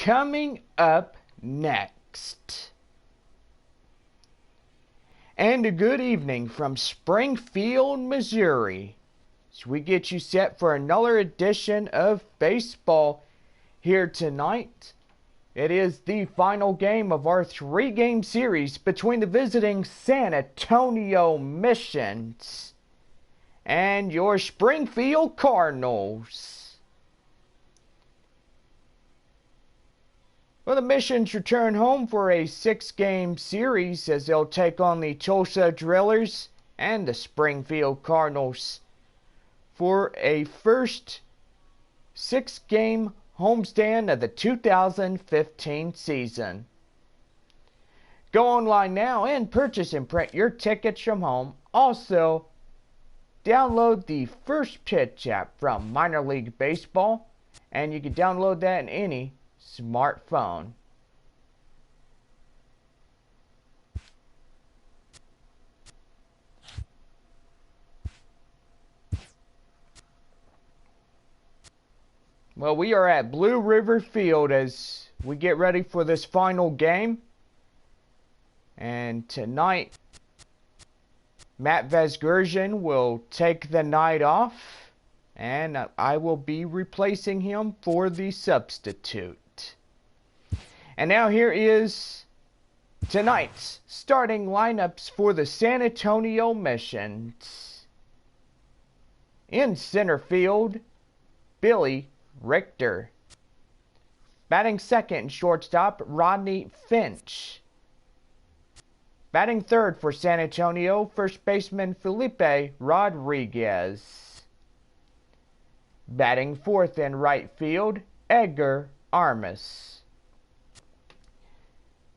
coming up next. And a good evening from Springfield, Missouri, as we get you set for another edition of baseball here tonight. It is the final game of our 3-game series between the visiting San Antonio Missions and your Springfield Cardinals. Well, the Missions return home for a 6-game series as they'll take on the Tulsa Drillers and the Springfield Cardinals for a first 6-game homestand of the 2015 season. Go online now and purchase and print your tickets from home. Also, download the First Pitch app from Minor League Baseball, and you can download that in any smartphone. Well, we are at Blue River Field as we get ready for this final game. And tonight, Matt Vasgersian will take the night off, and I will be replacing him for the substitute. And now here is tonight's starting lineups for the San Antonio Missions. In center field, Billy Richter. Batting second and shortstop, Rodney Finch. Batting third for San Antonio, first baseman Felipe Rodriguez. Batting fourth in right field, Edgar Armas.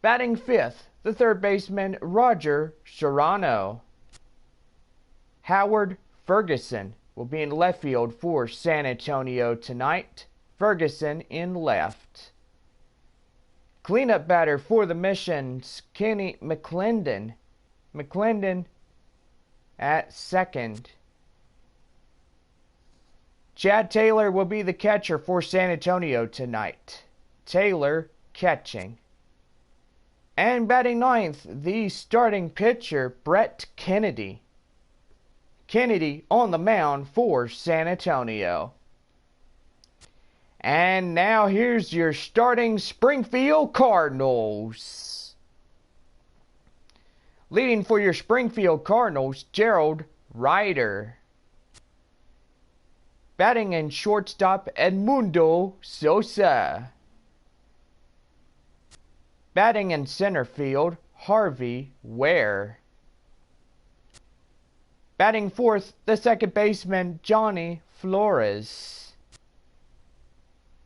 Batting fifth, the third baseman Roger Serrano. Howard Ferguson will be in left field for San Antonio tonight. Ferguson in left. Cleanup batter for the Missions, Kenny McClendon. McClendon at second. Chad Taylor will be the catcher for San Antonio tonight. Taylor catching. And batting ninth, the starting pitcher, Brett Kennedy. Kennedy on the mound for San Antonio. And now here's your starting Springfield Cardinals. Leading for your Springfield Cardinals, Gerald Ryder. Batting in shortstop, Edmundo Sosa. Batting in center field, Harvey Ware. Batting fourth, the second baseman, Johnny Flores.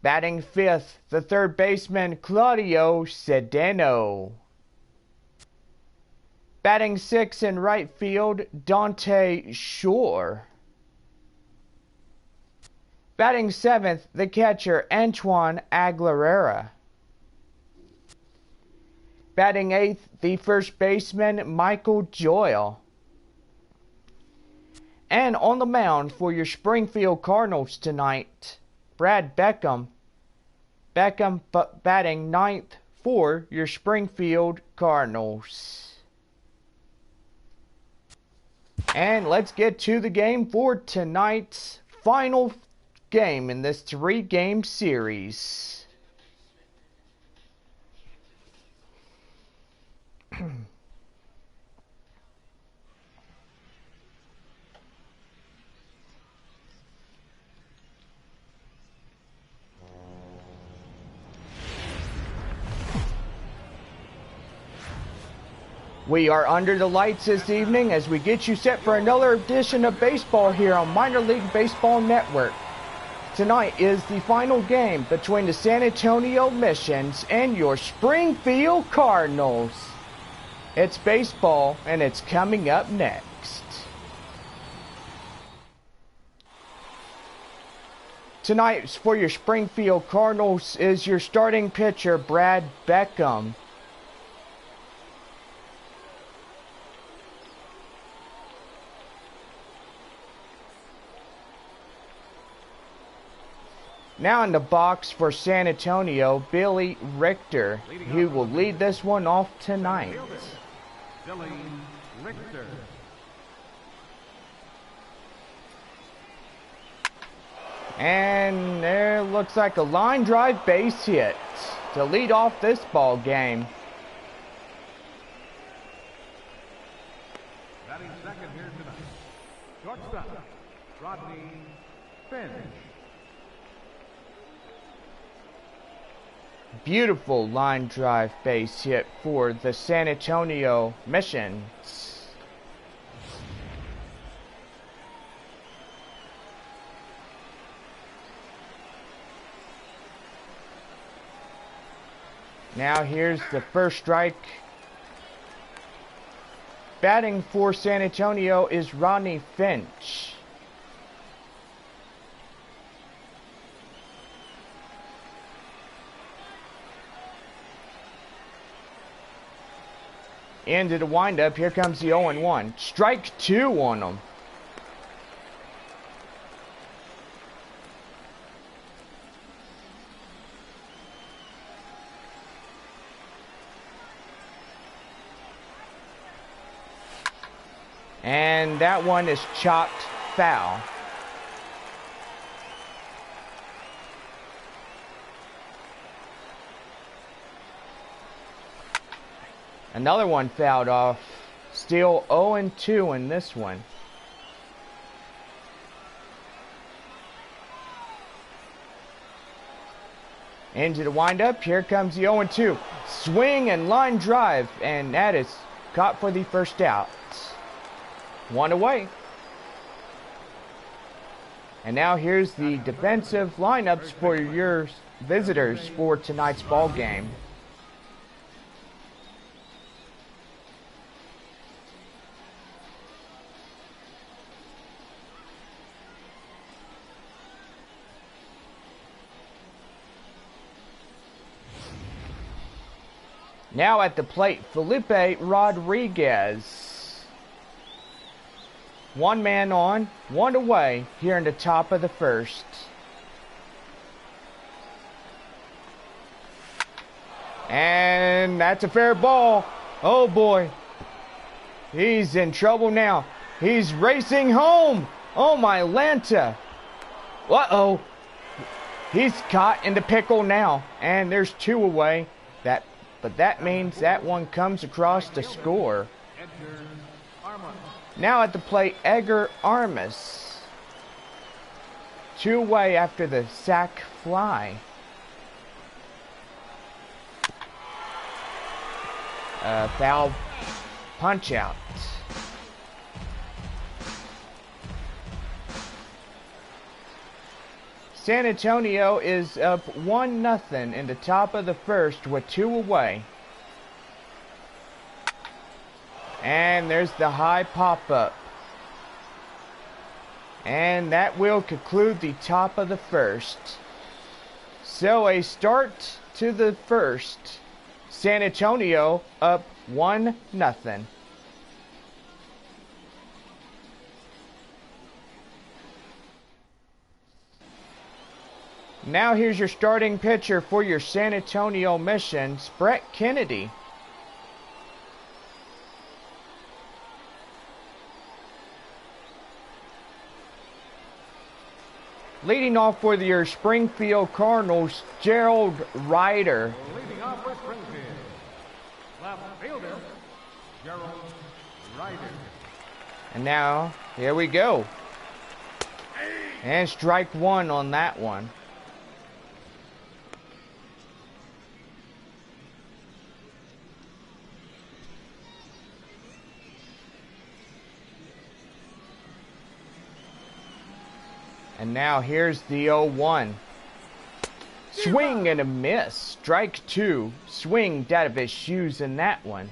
Batting fifth, the third baseman, Claudio Cedeno. Batting sixth in right field, Dante Shore. Batting seventh, the catcher, Antoine Aguilera. Batting eighth, the first baseman, Michael Joyle. And on the mound for your Springfield Cardinals tonight, Brad Beckham. Beckham batting ninth for your Springfield Cardinals. And let's get to the game for tonight's final game in this 3-game series. We are under the lights this evening as we get you set for another edition of baseball here on Minor League Baseball Network. Tonight is the final game between the San Antonio Missions and your Springfield Cardinals. It's baseball, and it's coming up next. Tonight for your Springfield Cardinals is your starting pitcher, Brad Beckham. Now in the box for San Antonio, Billy Richter, who will lead this one off tonight. Billy Richter. And there looks like a line drive base hit to lead off this ball game. Batting second here tonight. Shortstop, Rodney Finch. Beautiful line drive base hit for the San Antonio Missions. Now here's the first strike. Batting for San Antonio is Rodney Finch. Into the windup. Here comes the 0-1. Strike 2 on him. And that one is chopped foul. Another one fouled off. Still 0-2 in this one. Into the windup. Here comes the 0-2. Swing and line drive. And that is caught for the first out. One away. And now here's the defensive lineups for your visitors for tonight's ball game. Now at the plate, Felipe Rodriguez. One man on, one away here in the top of the first. And that's a fair ball. Oh boy. He's in trouble now. He's racing home. Oh my Lanta. Uh-oh. He's caught in the pickle now. And there's two away. But that means that one comes across to score. Now at the plate, Edgar Armas. Two away after the sac fly. Foul punch out. San Antonio is up 1-0 in the top of the first with two away. And there's the high pop-up. And that will conclude the top of the first. So a start to the first. San Antonio up 1-0. Now here's your starting pitcher for your San Antonio Missions, Brett Kennedy. Leading off for your Springfield Cardinals, Gerald Ryder. Leading off for Springfield, left fielder, Gerald Ryder. And now, here we go. And strike one on that one. And now here's the 0-1. Swing and a miss. Strike two. Swinged out of his shoes in that one.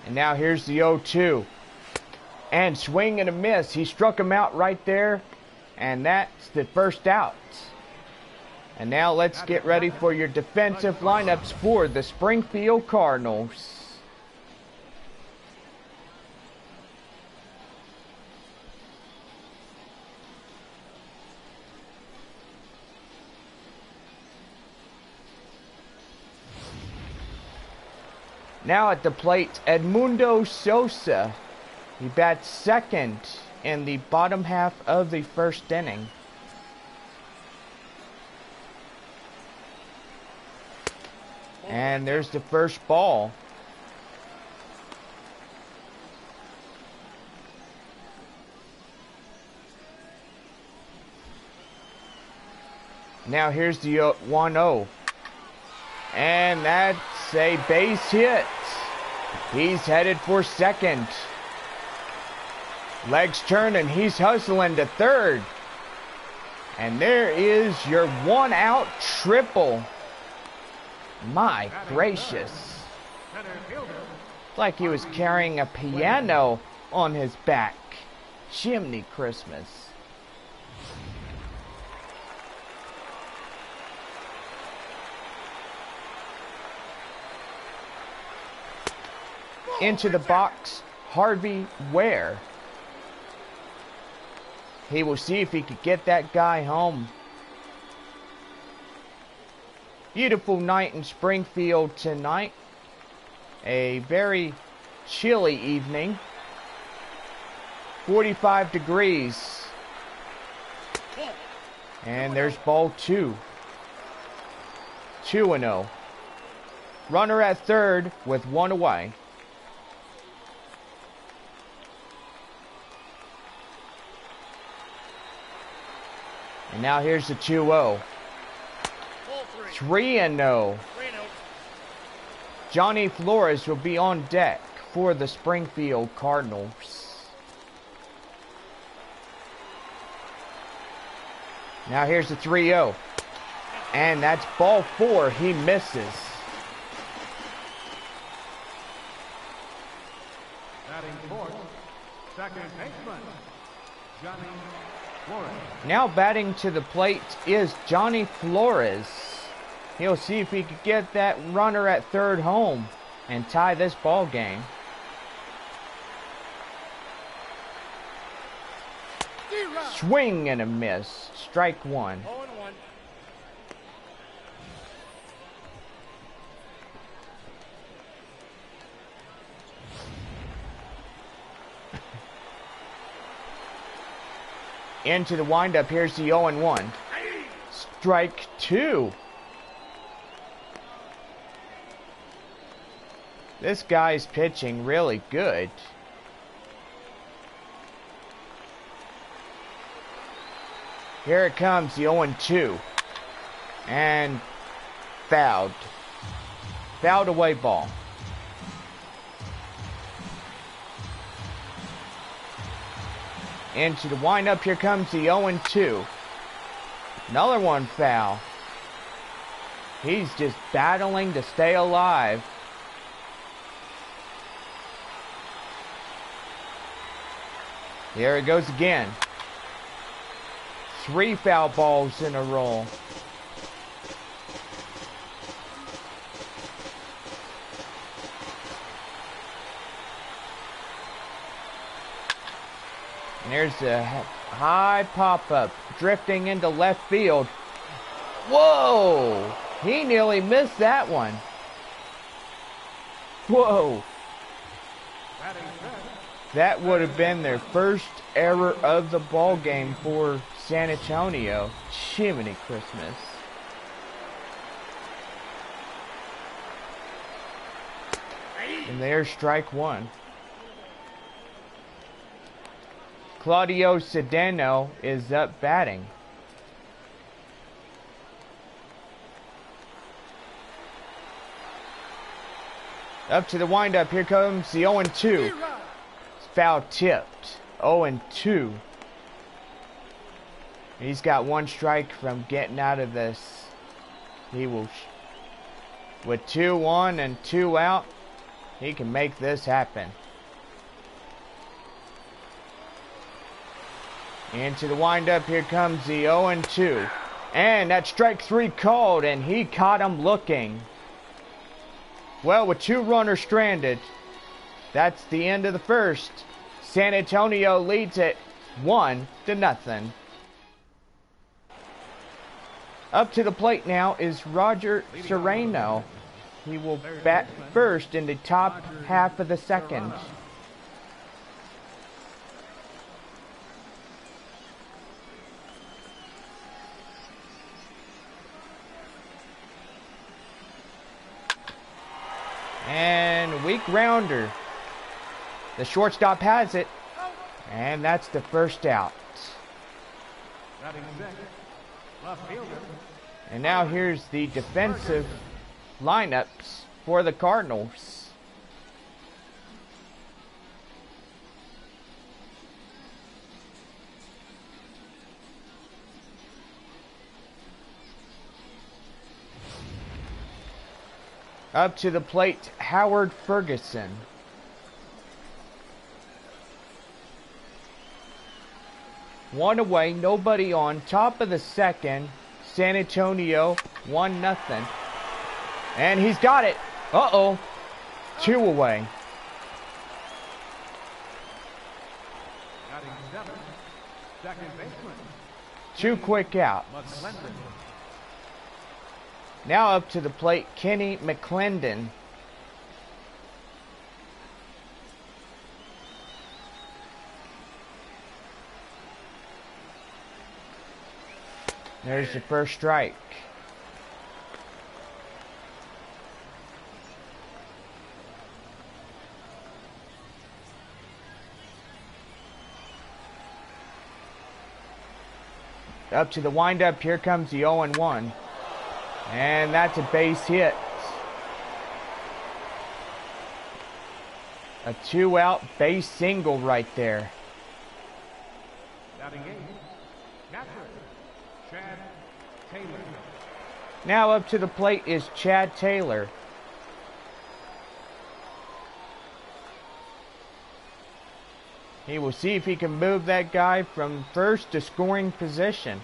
And now here's the 0-2. And swing and a miss. He struck him out right there. And that's the first out. And now let's get ready for your defensive lineups for the Springfield Cardinals. Now at the plate, Edmundo Sosa. He bats second in the bottom half of the first inning. And there's the first ball. Now here's the 1-0. And that's a base hit. He's headed for second. Legs turn and he's hustling to third. And there is your 1-out triple. My gracious. It's like he was carrying a piano on his back. Chimney Christmas. Into the box, Harvey Ware. He will see if he could get that guy home. Beautiful night in Springfield tonight. A very chilly evening. 45 degrees. And there's ball 2. 2-0. Runner at third with 1 away. And now here's the 2-0. 3-0. Johnny Flores will be on deck for the Springfield Cardinals. Now here's the 3-0. And that's ball 4. He misses. Batting fourth, second baseman, Johnny Flores. Now batting to the plate is Johnny Flores. He'll see if he could get that runner at third home and tie this ball game. Swing and a miss. Strike 1. Into the windup, here's the 0-1. Strike 2. This guy's pitching really good. Here it comes, the 0-2. And fouled. Fouled away ball. Into the windup, here comes the 0-2. Another one foul. He's just battling to stay alive. Here it goes again. 3 foul balls in a row. And there's a high pop-up drifting into left field. Whoa! He nearly missed that one. Whoa! That would have been their first error of the ball game for San Antonio. Jiminy Christmas. And there's strike 1. Claudio Cedeno is up batting. Up to the windup, here comes the 0-2. Foul tipped. 0-2. He's got 1 strike from getting out of this. He will, with 2 on and 2 out, he can make this happen. Into the windup, here comes the 0-2. And that strike 3 called, and he caught him looking. Well, with 2 runners stranded, that's the end of the first. San Antonio leads it 1-0. Up to the plate now is Roger Serrano. He will bat first in the top half of the second. And weak rounder. The shortstop has it. And that's the first out. And now here's the defensive lineups for the Cardinals. Up to the plate, Howard Ferguson. One away, nobody on. Top of the second, San Antonio, 1-0. And he's got it. Uh-oh. 2 away. Second baseman. 2 quick outs. Now up to the plate, Kenny McClendon. There's the first strike. Up to the windup, here comes the 0-1. And that's a base hit. A 2-out base single right there. Batting 8, catcher, Chad Taylor. Now up to the plate is Chad Taylor. He will see if he can move that guy from first to scoring position.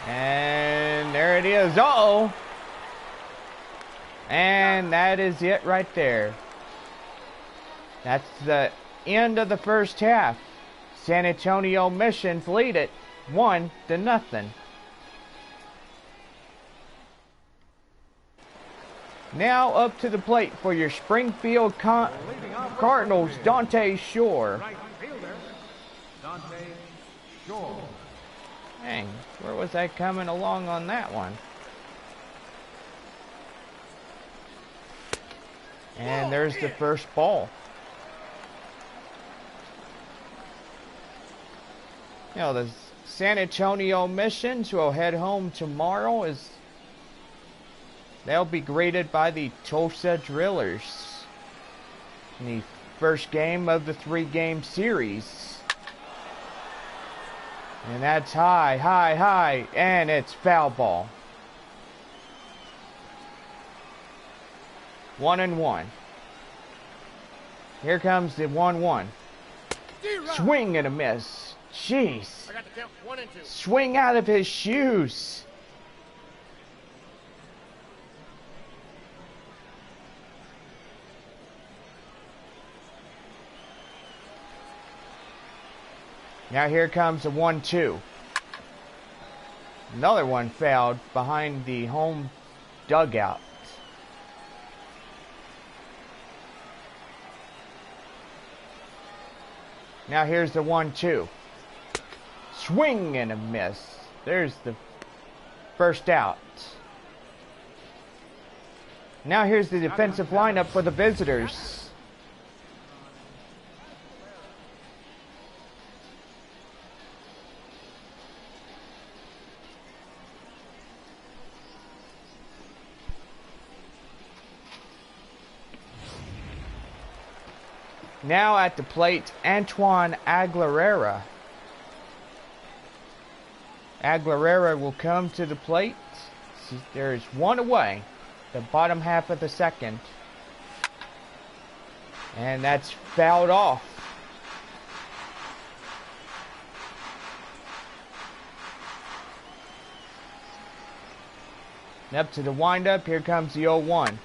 And there it is. Uh-oh. And that is it right there. That's the end of the first half. San Antonio Missions lead it 1-0. Now up to the plate for your Springfield Cardinals, Dante Shore. Right fielder, Dante Shore. Dang, where was that coming along on that one? And there's the first ball. You know, the San Antonio Missions will head home tomorrow as they'll be greeted by the Tulsa Drillers in the first game of the 3-game series. And that's high, high, high, and it's foul ball. 1-1. Here comes the 1-1. Swing and a miss. Jeez. I got the count 1 and 2. Swing out of his shoes. Now here comes a 1-2. Another one fouled behind the home dugout. Now here's the 1-2. Swing and a miss. There's the first out. Now here's the defensive lineup for the visitors. Now at the plate, Antoine Aguilera. Aguilera will come to the plate. There is 1 away, the bottom half of the second. And that's fouled off. And up to the windup, here comes the 0-1.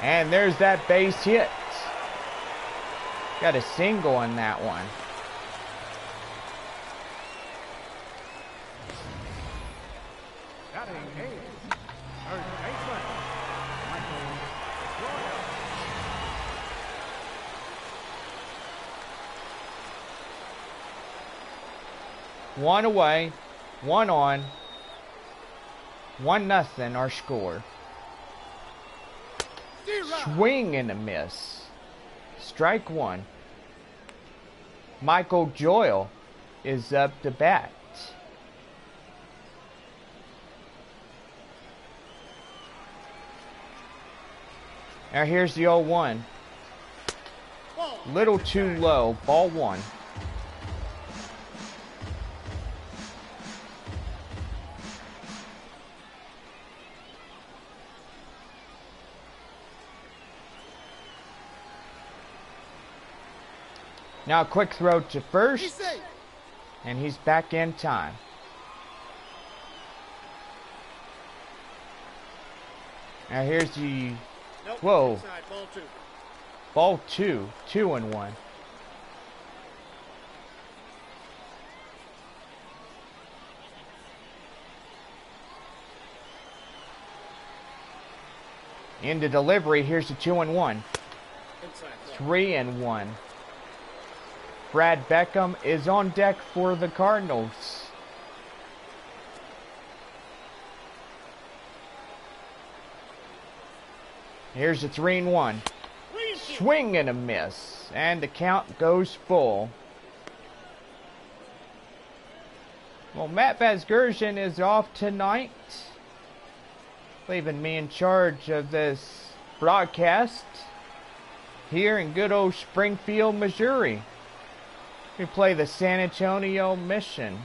And there's that base hit. Got a single on that one. One away, one on, 1-0 our score. Swing and a miss. Strike one. Michael Joyle is up to bat. Now here's the 0-1. Little too low. Ball one. Now a quick throw to first. And he's back in time. Now here's the... Whoa. Ball two. 2-1. Into delivery. Here's the 2-1. 3-1. Brad Beckham is on deck for the Cardinals. Here's the 3-1. Swing and a miss. And the count goes full. Well, Matt Vasgersian is off tonight, leaving me in charge of this broadcast here in good old Springfield, Missouri. We play the San Antonio Missions.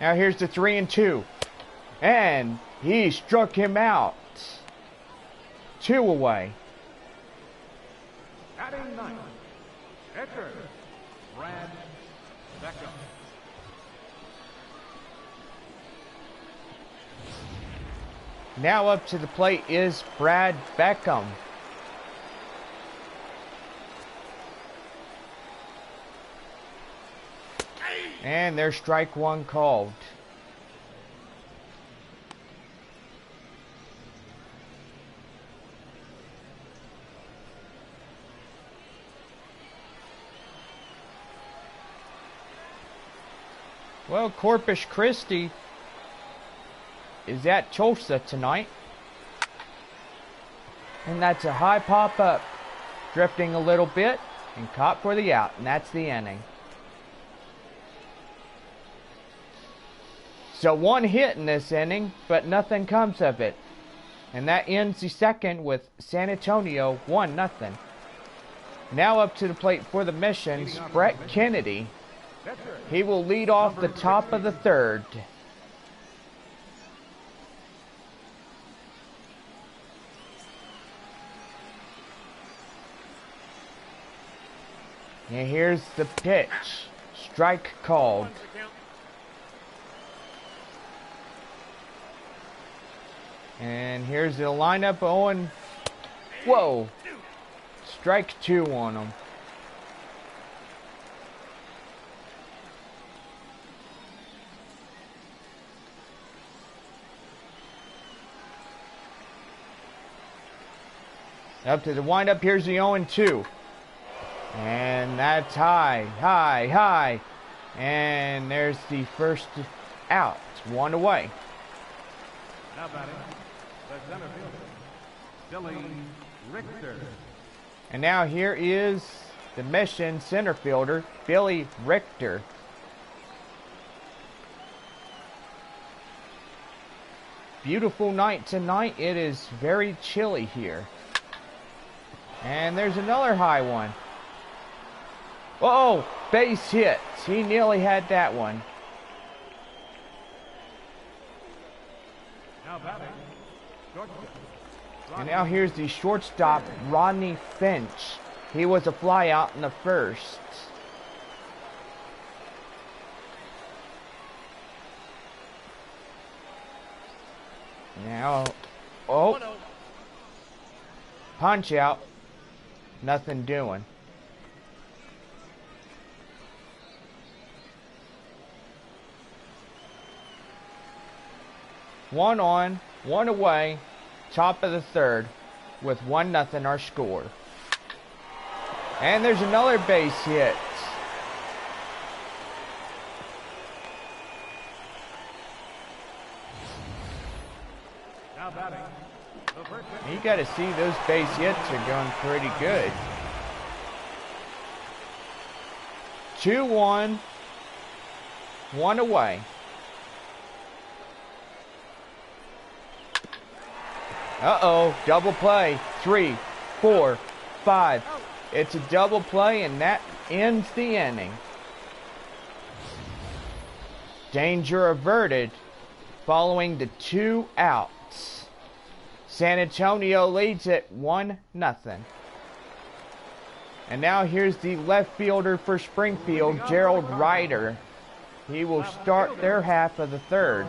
Now here's the 3-2. And he struck him out. 2 away. Batting ninth, pitcher, Brad Beckham. Now up to the plate is Brad Beckham. And there's strike one called. Well, Corpus Christi is at Tulsa tonight. And that's a high pop-up. Drifting a little bit and caught for the out. And that's the inning. So one hit in this inning, but nothing comes of it. And that ends the second with San Antonio 1-0. Now up to the plate for the Missions, Brett Kennedy. He will lead off the top of the third. And here's the pitch. Strike called. And here's the lineup. Owen. Whoa. Strike two on him. Up to the windup. Here's the 0-2. And that's high, high, high. And there's the first out. 1 away. Now batting, the center fielder, Billy Richter. And now here is the Mission center fielder, Billy Richter. Beautiful night tonight. It is very chilly here. And there's another high one. Oh, base hit. He nearly had that one. Now batting, shortstop. And now here's the shortstop, Rodney Finch. He was a fly out in the first. Now, oh, punch out. Nothing doing. One on, one away, top of the third, with 1-0 our score. And there's another base hit. You got to see those base hits are going pretty good. 2-1. One away. Uh-oh, double play. 3, 4, 5. It's a double play, and that ends the inning. Danger averted following the 2 outs. San Antonio leads at 1-0. And now here's the left fielder for Springfield, Gerald Ryder. He will start their half of the third.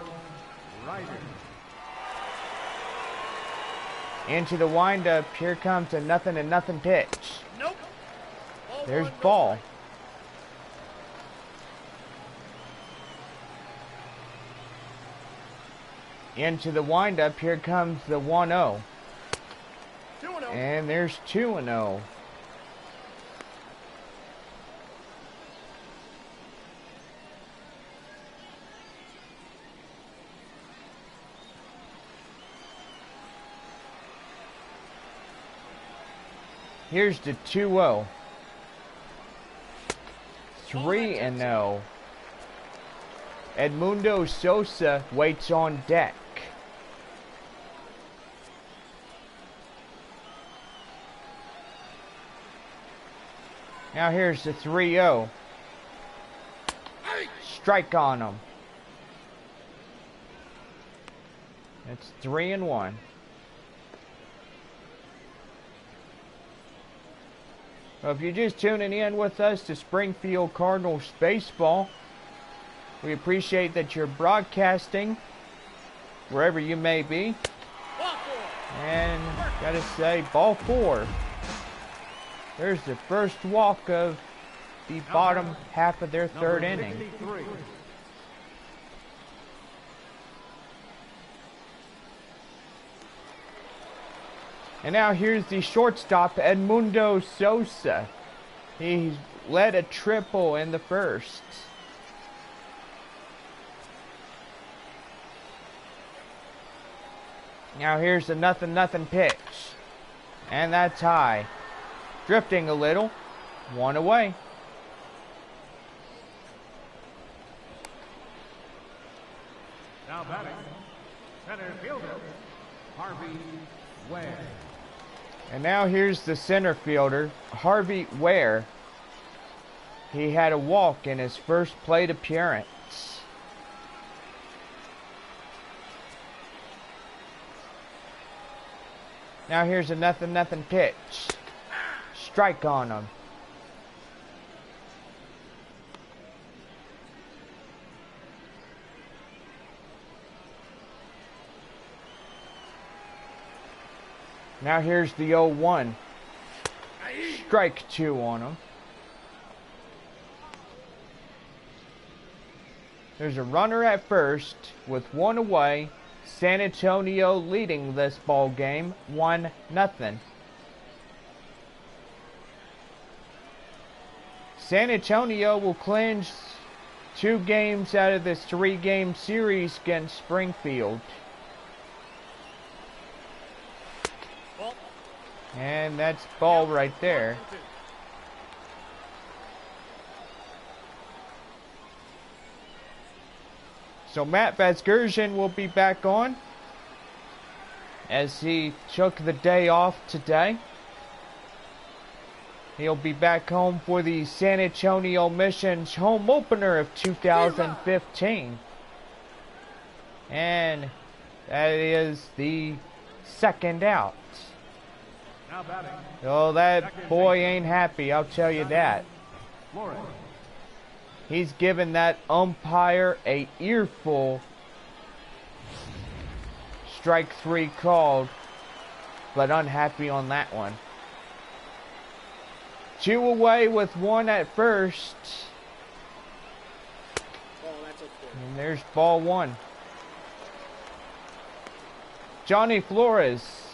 Into the windup, here comes a 0-0 pitch. Nope. There's ball. Into the windup, here comes the 1-0. 2-0. And there's 2-0. Here's the 2-0. 3-0. Edmundo Sosa waits on deck. Now here's the 3-0. Strike on him. It's 3-1. Well, if you're just tuning in with us to Springfield Cardinals baseball, we appreciate that you're broadcasting wherever you may be. And gotta say, ball 4. There's the first walk of the bottom half of their third inning. And now here's the shortstop, Edmundo Sosa. He led a triple in the first. Now here's the 0-0 pitch. And that's high. Drifting a little. 1 away. Now batting, center fielder, Harvey Ware. And now here's the center fielder, Harvey Ware. He had a walk in his first plate appearance. Now here's a 0-0 pitch. Strike on him. Now here's the 0-1. Strike 2 on him. There's a runner at first with 1 away. San Antonio leading this ball game 1-0. San Antonio will clinch 2 games out of this 3-game series against Springfield. And that's ball right there. So Matt Vasgersian will be back on as he took the day off today. He'll be back home for the San Antonio Mission's home opener of 2015. And that is the second out. Now batting, Oh, that boy ain't happy, I'll tell you that. Flores. He's given that umpire a earful. Strike 3 called, but unhappy on that one. 2 away with 1 at first. And there's ball 1. Johnny Flores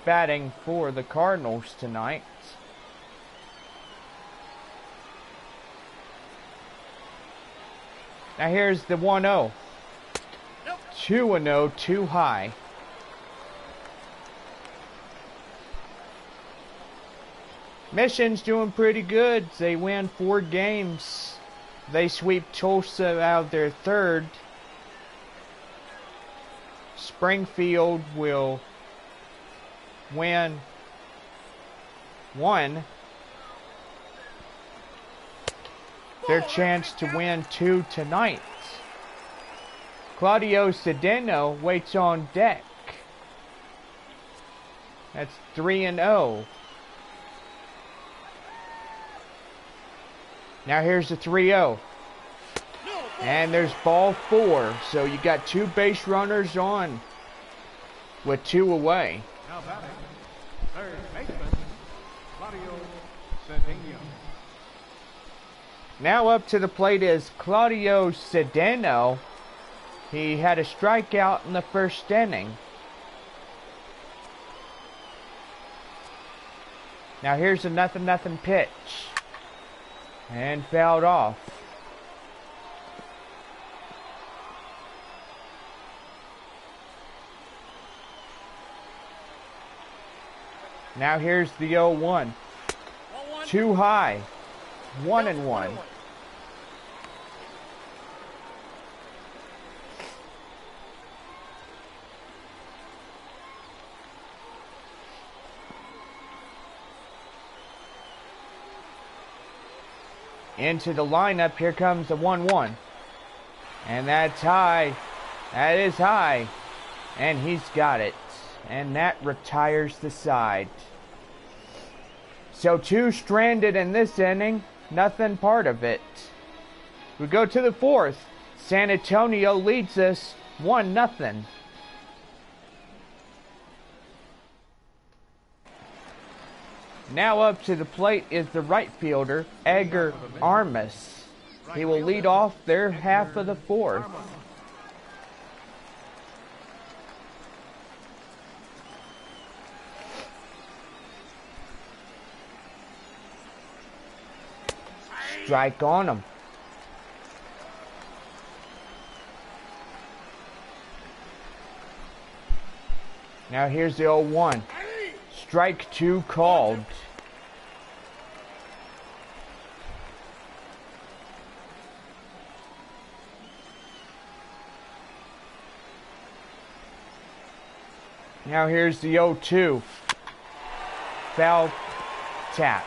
batting for the Cardinals tonight. Now here's the 1-0. 2-0, too high. Mission's doing pretty good. They win 4 games. They sweep Tulsa out of their third. Springfield will win 1. Their chance to win 2 tonight. Claudio Cedeno waits on deck. That's 3-0. Now here's the 3-0. And there's ball 4. So you got 2 base runners on with 2 away. Now batting, third baseman, Claudio Cedeno. Now up to the plate is Claudio Cedeno. He had a strikeout in the first inning. Now here's a 0-0 pitch. And fouled off. Now here's the 0-1. Too high. 1-1. Into the lineup, here comes the 1-1. And that's high. That is high. And he's got it. And that retires the side. So 2 stranded in this inning. Nothing part of it. We go to the 4th. San Antonio leads us 1-0. Now up to the plate is the right fielder, Edgar Armas. He will lead off their half of the 4th. Strike on him. Now here's the 0-1. Strike 2 called. Now here's the 0-2. Foul tap.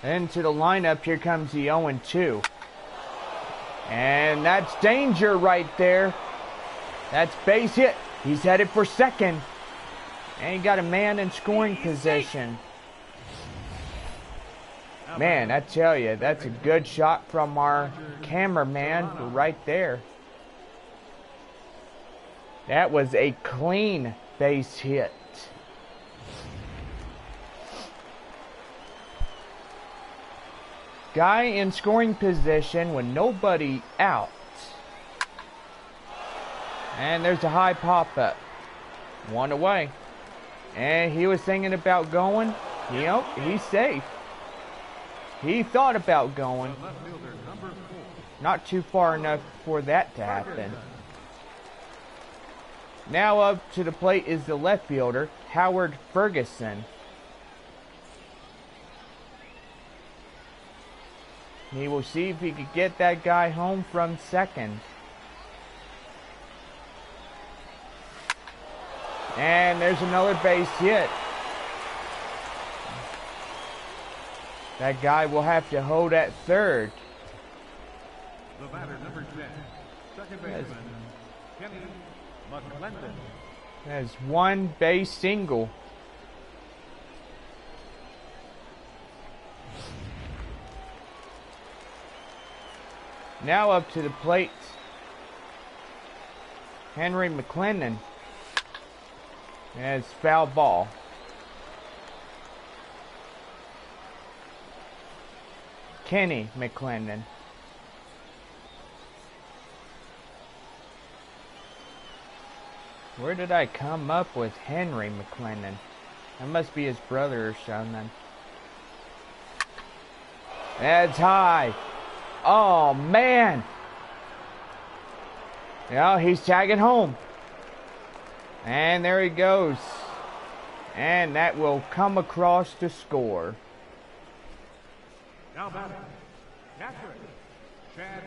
Into the lineup, here comes the 0-2. And that's danger right there. That's base hit. He's headed for second. And he got a man in scoring position. Man, I tell you, that's a good shot from our cameraman right there. That was a clean base hit. Guy in scoring position with nobody out. And there's a high pop-up. 1 away. And he was thinking about going. You know, he's safe. He thought about going. Not too far enough for that to happen. Now up to the plate is the left fielder, Howard Ferguson. He will see if he could get that guy home from second. And there's another base hit. That guy will have to hold at third. The batter, number 10, second baseman, Kenny McClendon. That's 1 base single. Now up to the plate, Henry McClendon. As foul ball. Kenny McClendon. Where did I come up with Henry McClendon? That must be his brother or something. That's high. Oh, man. Yeah, he's tagging home. And there he goes. And that will come across to score. Now batting, catcher, Chad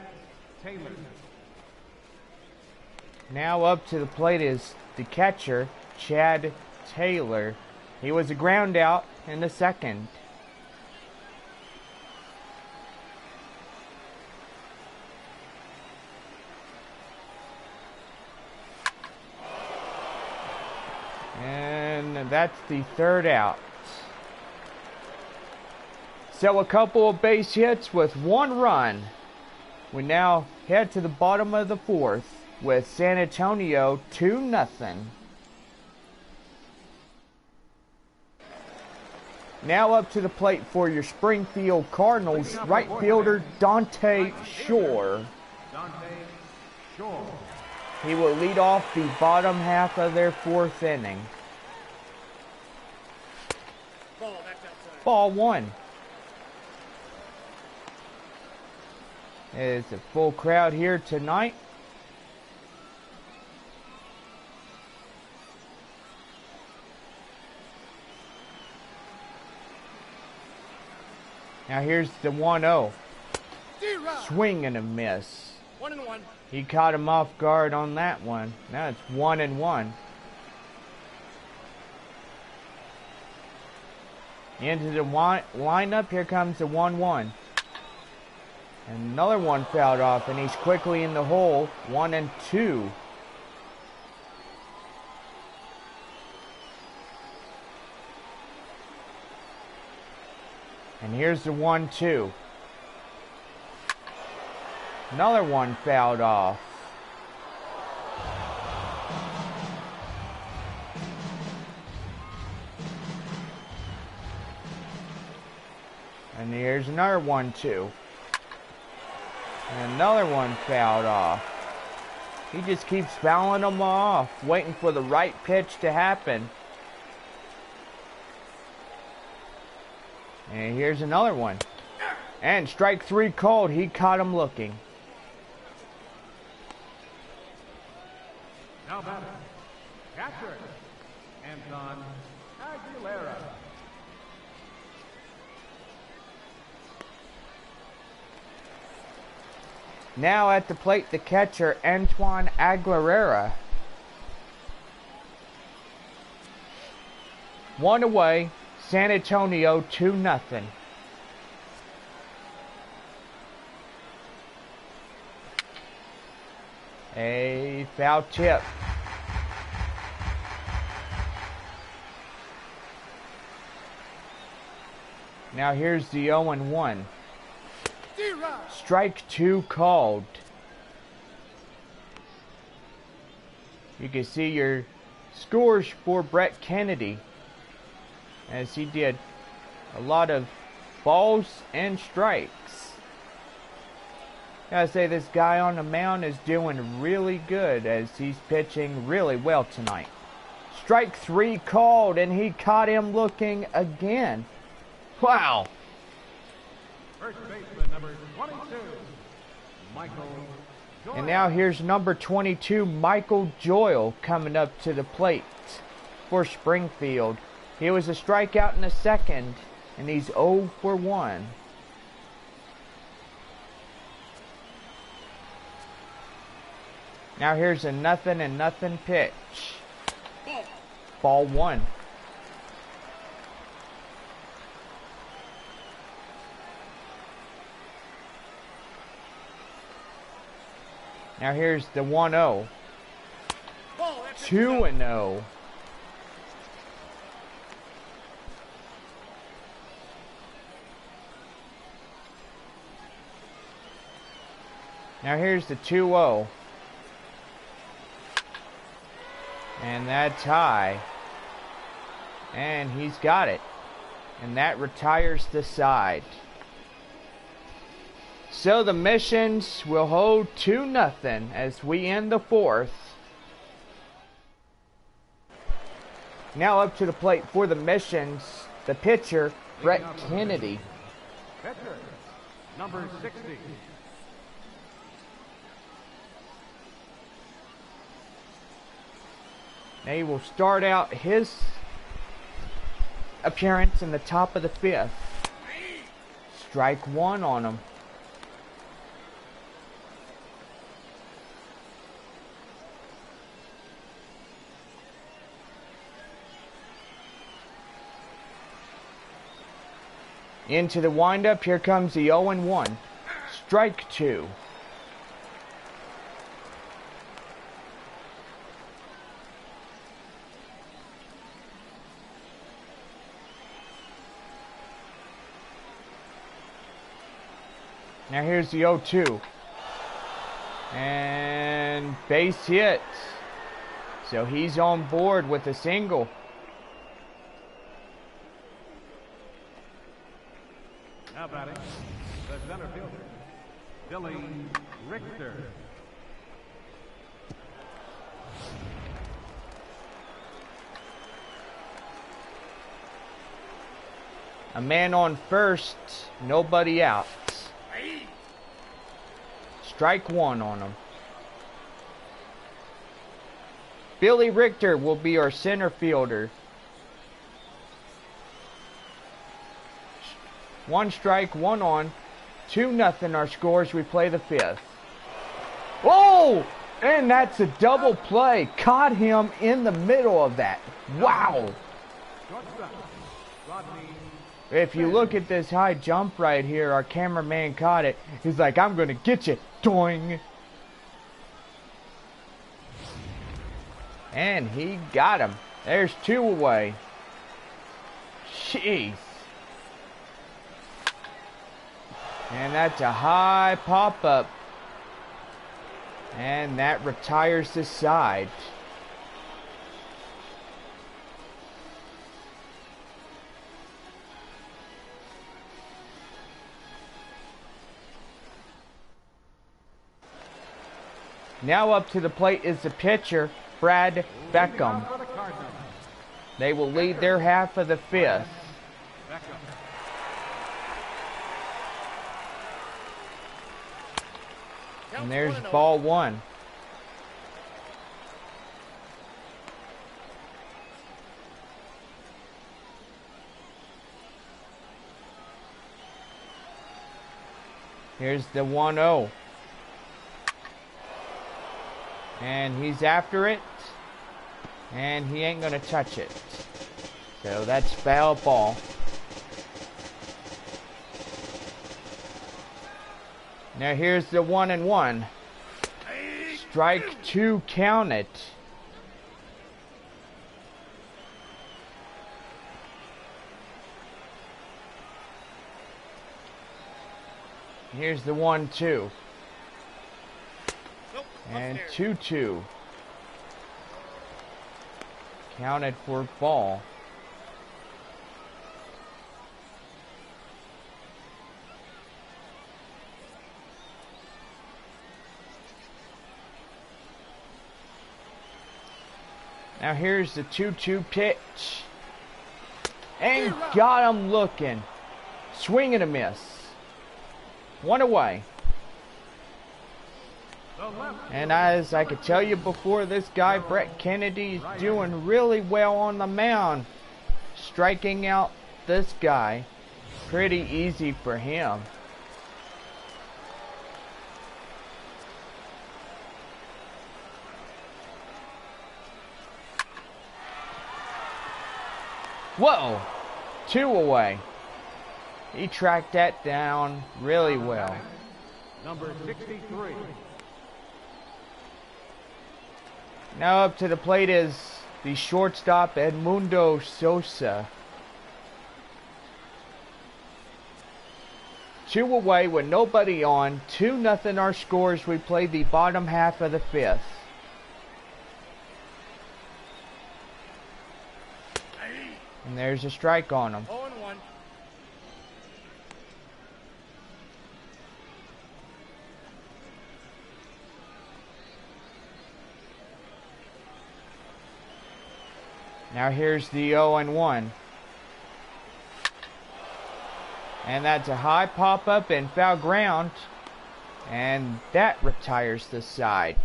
Taylor. Now up to the plate is the catcher, Chad Taylor. He was a ground out in the second. And that's the third out. So a couple of base hits with one run. We now head to the bottom of the fourth with San Antonio 2-0. Now up to the plate for your Springfield Cardinals, right fielder Dante Shore. He will lead off the bottom half of their fourth inning. Ball one. It's a full crowd here tonight. Now here's the 1-0. Swing and a miss. 1-1. He caught him off guard on that one. Now it's 1-1. Into the lineup, here comes the 1-1. Another one fouled off, and he's quickly in the hole. 1-2. And here's the 1-2. Another one fouled off. And here's another 1-2. And another one fouled off. He just keeps fouling them off, waiting for the right pitch to happen. And here's another one. And strike three called. He caught him looking. Now batting, catcher, Anton Aguilera. Now at the plate, the catcher, Antoine Aguilera. One away, San Antonio 2-0. A foul tip. Now here's the 0-1. Strike two called. You can see your scores for Brett Kennedy, as he did a lot of balls and strikes. Gotta say, this guy on the mound is doing really good, as he's pitching really well tonight. Strike three called, and he caught him looking again. Wow. First baseman number 22, Michael Joyle. And now here's number 22, Michael Joyle, coming up to the plate for Springfield. He was a strikeout in the second, and he's 0 for 1. Now here's a 0-0 pitch. Ball one. Now here's the 1-0. 2-0. Now here's the 2-0. And that's high. And he's got it. And that retires the side. So the Missions will hold 2-0 as we end the fourth. Now up to the plate for the Missions, the pitcher, Brett Kennedy. Pitcher, number 60. He will start out his appearance in the top of the 5th. Strike 1 on him. Into the windup, here comes the 0-1. Strike 2. Now here's the 0-2. And base hit. So he's on board with a single. Now batting, the center fielder, Billy Richter. A man on first, nobody out. Strike 1 on him. Billy Richter will be our center fielder. 1 strike, 1 on. 2-0 our scores. We play the 5th. Oh! And that's a double play. Caught him in the middle of that. Wow! If you look at this high jump right here, our cameraman caught it. He's like, I'm going to get you. Doing. And he got him. There's 2 away. Jeez. And that's a high pop-up. And that retires the side. Now up to the plate is the pitcher, Brad Beckham. They will lead their half of the 5th. And there's ball 1. Here's the 1-0. And he's after it. And he ain't gonna touch it. So that's foul ball. Now here's the 1-1. Strike 2, count it. Here's the 1-2. And 2-2. Counted for ball. Now here's the 2-2 pitch. And got him looking. Swing and a miss. 1 away. And as I could tell you before, this guy, Brett Kennedy, is doing really well on the mound. Striking out this guy. Pretty easy for him. Whoa! 2 away. He tracked that down really well. Number 63. Now up to the plate is the shortstop, Edmundo Sosa. 2 away with nobody on. 2-0 our scores. We play the bottom half of the 5th. And there's a strike on him. 0-1. Now here's the 0-1. And that's a high pop-up and foul ground. And that retires the side.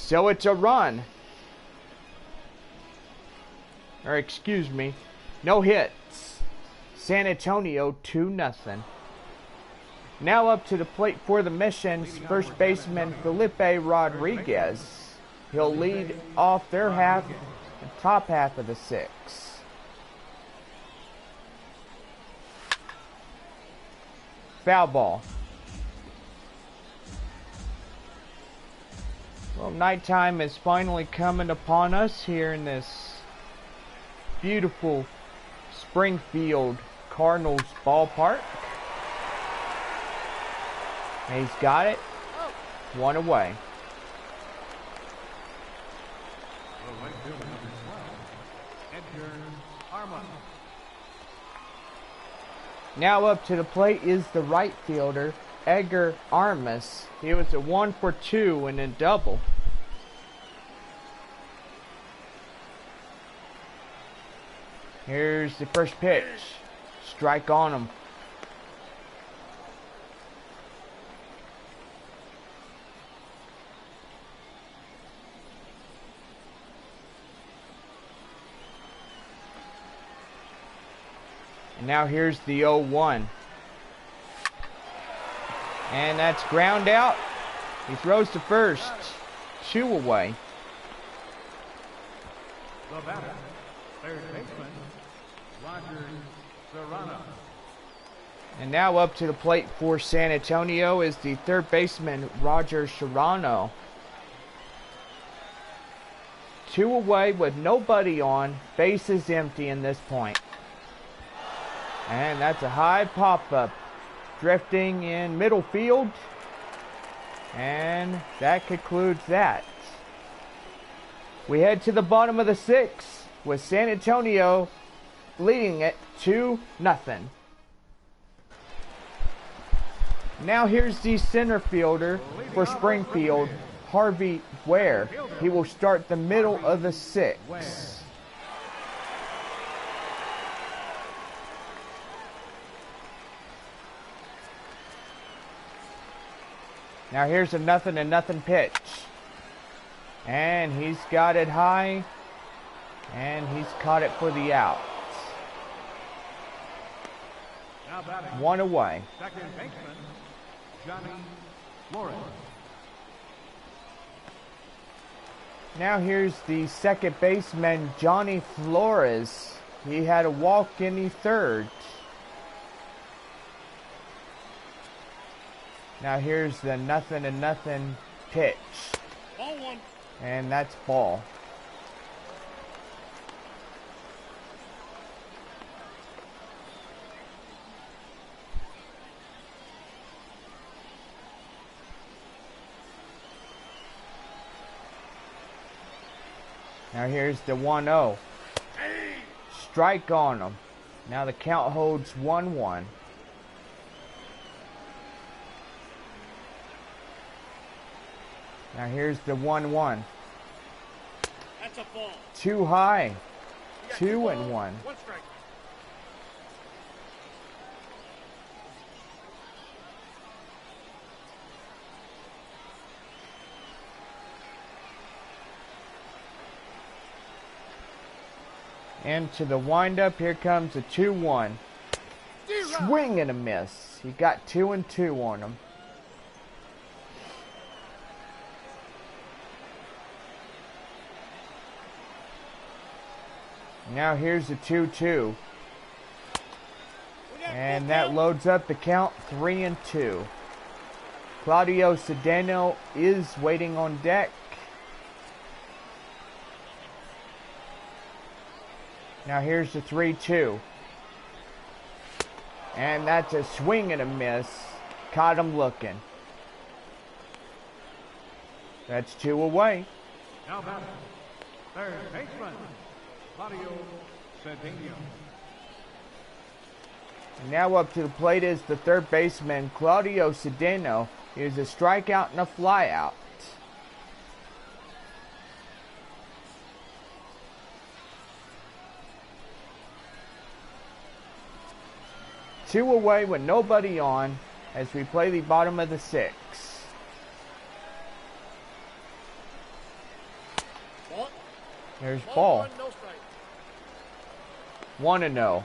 So it's a run. Or excuse me, no hits. San Antonio 2-0. Now up to the plate for the Missions, first baseman Felipe Rodriguez. He'll lead off their half, the top half of the sixth. Foul ball. Well, nighttime is finally coming upon us here in this beautiful Springfield Cardinals ballpark. And he's got it. One away. Now up to the plate is the right fielder, Edgar Armas. He was a 1-for-2 in a double. Here's the first pitch. Strike on him. And now here's the 0-1. And that's ground out. He throws to first. 2 away. The batter, third baseman, Roger Serrano. And now up to the plate for San Antonio is the third baseman, Roger Serrano. 2 away with nobody on. Bases empty in this point. And that's a high pop-up. Drifting in middle field. And that concludes that. We head to the bottom of the sixth with San Antonio leading it 2-0. Now here's the center fielder for Springfield, Harvey Ware. He will start the middle of the sixth. Now here's a 0-0 pitch. And he's got it high. And he's caught it for the out. 1 away. Second baseman, Johnny Flores. Now here's the second baseman, Johnny Flores. He had a walk in the third. Now here's the 0-0 pitch. Ball 1. And that's ball. Now here's the 1-0. Strike on him. Now the count holds 1-1. Now here's the 1-1. That's a ball. Too high. You got 2-1. One strike. And to the windup, here comes a 2-1. Swing and a miss. He got 2-2 on him. Now here's the 2-2. And that loads up the count 3-2. Claudio Cedeno is waiting on deck. Now here's the 3-2. And that's a swing and a miss. Caught him looking. That's 2 away. Now batter, third baseman, Claudio Cedeno. Now up to the plate is the third baseman, Claudio Cedeno. Here's a strikeout and a flyout. Two away with nobody on as we play the bottom of the sixth. Ball. There's ball. 1, no strike. 1-0.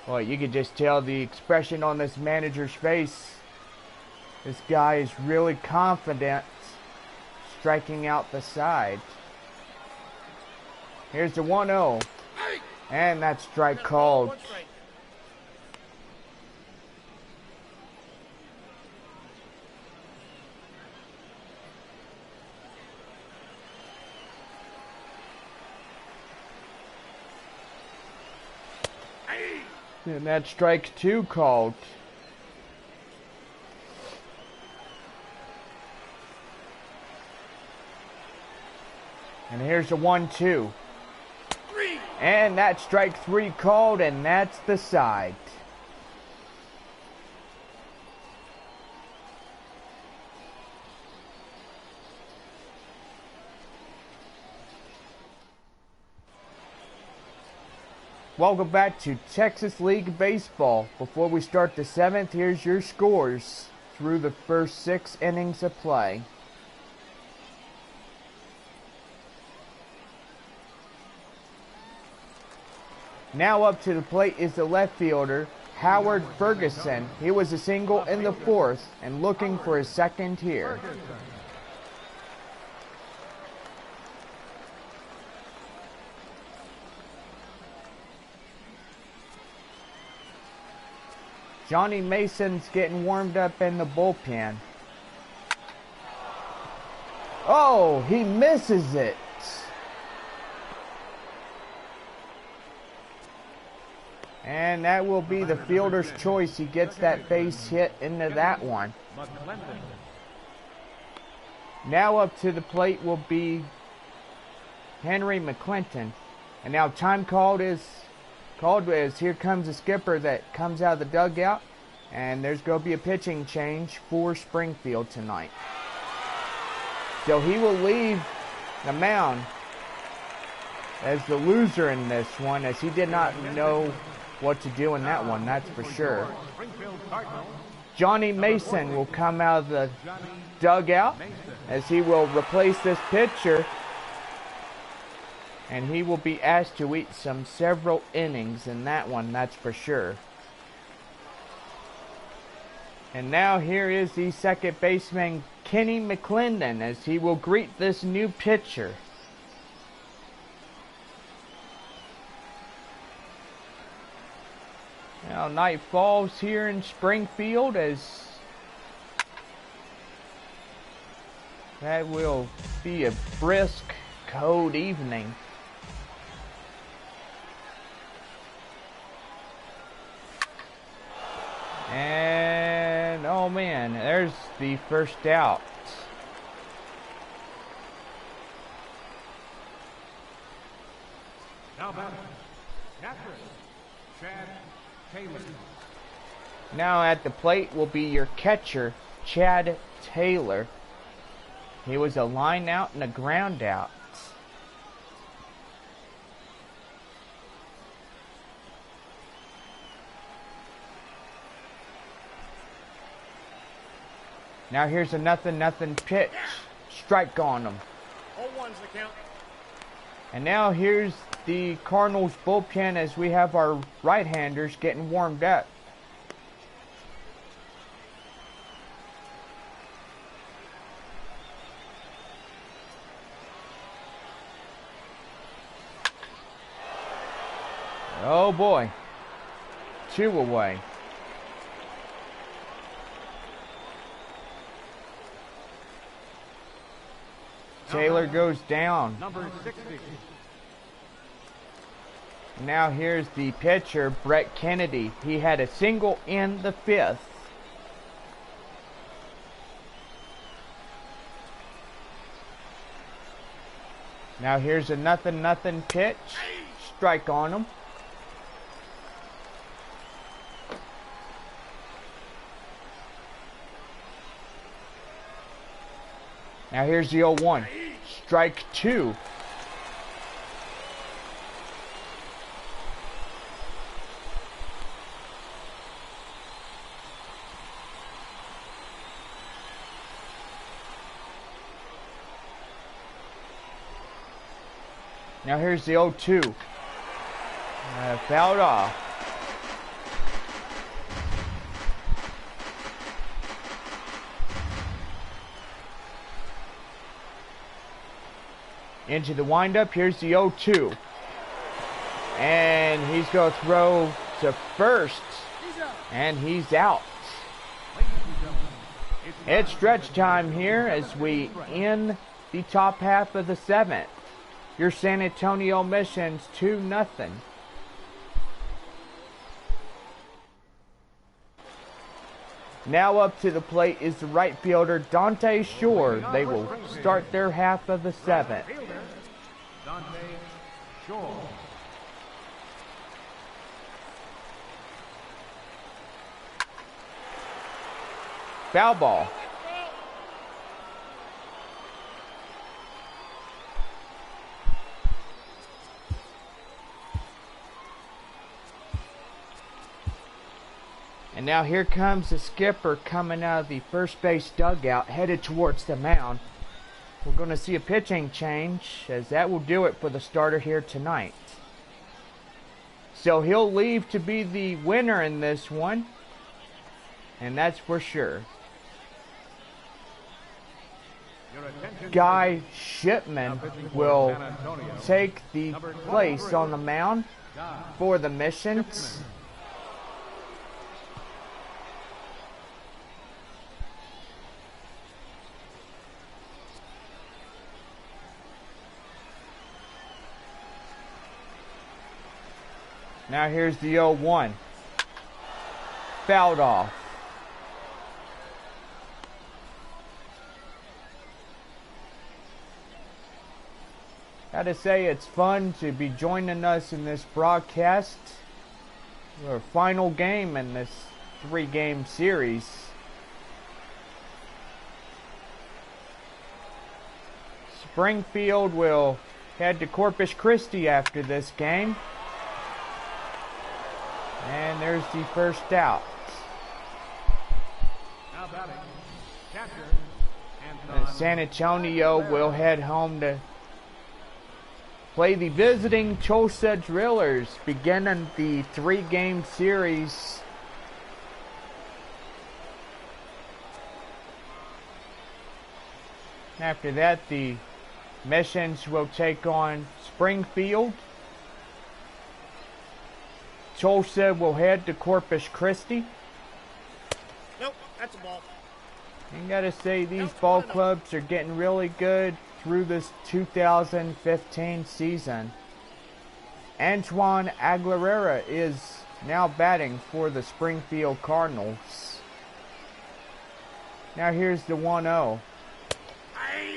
Well, you could just tell the expression on this manager's face. This guy is really confident striking out the side. Here's the 1-0. And that strike called. 1 strike. And that strike 2 called. And here's the 1-2. And that strike 3 called, and that's the side. Welcome back to Texas League Baseball. Before we start the 7th, here's your scores through the first 6 innings of play. Now up to the plate is the left fielder, Howard Ferguson. He was a single in the 4th and looking for his 2nd here. Johnny Mason's getting warmed up in the bullpen. Oh, he misses it. And that will be the fielder's choice. He gets that base hit into that one. Now up to the plate will be Henry McClinton. And now time called is here comes the skipper that comes out of the dugout. And there's going to be a pitching change for Springfield tonight. So he will leave the mound as the loser in this one, as he did not know what to do in that one, that's for sure. Johnny Mason will come out of the dugout as he will replace this pitcher, and he will be asked to eat several innings in that one, that's for sure. And now here is the second baseman, Kenny McClendon, as he will greet this new pitcher. Now night falls here in Springfield, as that will be a brisk, cold evening. And oh man, there's the first out. Now batting, Catherine, Chad Taylor. Now at the plate will be your catcher, Chad Taylor. He was a line out and a ground out. Now here's a nothing pitch. Strike on him. 0-1's the count. And now here's the Cardinals bullpen as we have our right-handers getting warmed up. Oh boy. 2 away. Taylor goes down. Number 60. Now here's the pitcher, Brett Kennedy. He had a single in the 5th. Now here's a nothing pitch. Strike on him. Now here's the 0-1. Strike 2. Now here's the 0-2. Fouled off. Into the windup. Here's the 0-2. And he's going to throw to first. And he's out. It's stretch time here as we end the top half of the 7th. Your San Antonio Missions 2-0. Now up to the plate is the right fielder Dante Shore. They will start their half of the 7th. Dante Shore. Foul ball. And now here comes the skipper coming out of the first base dugout, headed towards the mound. We're going to see a pitching change, as that will do it for the starter here tonight. So he'll leave to be the winner in this one, and that's for sure. Guy Shipman will take the place on the mound for the Missions. Now here's the 0-1. Fouled off. Gotta say, it's fun to be joining us in this broadcast. Our final game in this 3-game series. Springfield will head to Corpus Christi after this game. And there's the first out. Now batting, catcher, And San Antonio will head home to play the visiting Tulsa Drillers, beginning the 3-game series. After that, the Missions will take on Springfield. Tulsa will head to Corpus Christi. Nope, that's a ball. You gotta say, these ball clubs are getting really good through this 2015 season. Antoine Aguilera is now batting for the Springfield Cardinals. Now here's the 1-0.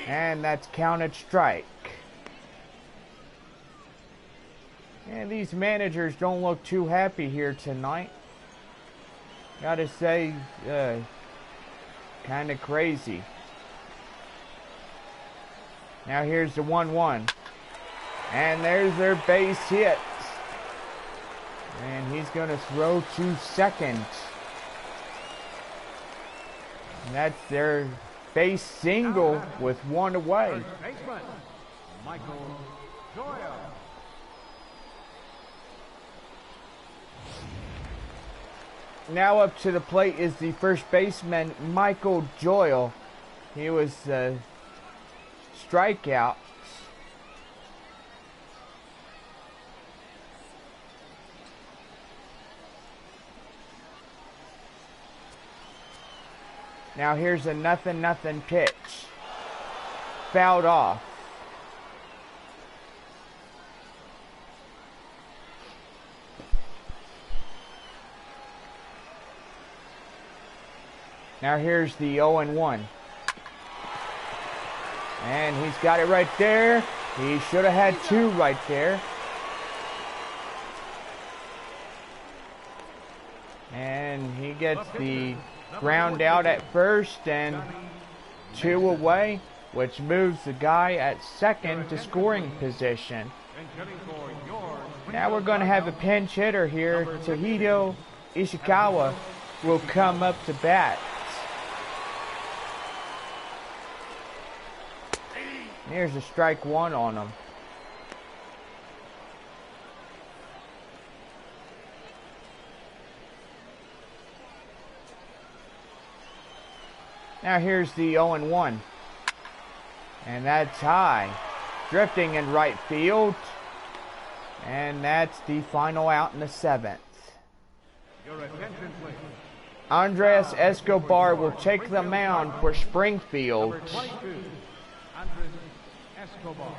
And that's counted strike. And these managers don't look too happy here tonight. Gotta say, kind of crazy. Now here's the 1-1. And there's their base hit. And he's going to throw to second. And that's their base single with one away. baseman, Michael Doyle. Now up to the plate is the first baseman, Michael Doyle. He was strikeout. Now here's a 0-0 pitch. Fouled off. Now here's the 0-1. And he's got it right there. He should have had 2 right there. And he gets the ground out at first and 2 away, which moves the guy at second to scoring position. Now we're going to have a pinch hitter here. Tahito Ishikawa will come up to bat. Here's a strike 1 on him. Now here's the 0-1. And that's high. Drifting in right field. And that's the final out in the 7th. Your attention, please. Andres Escobar will take the mound for Springfield. Number 22, Andres Escobar.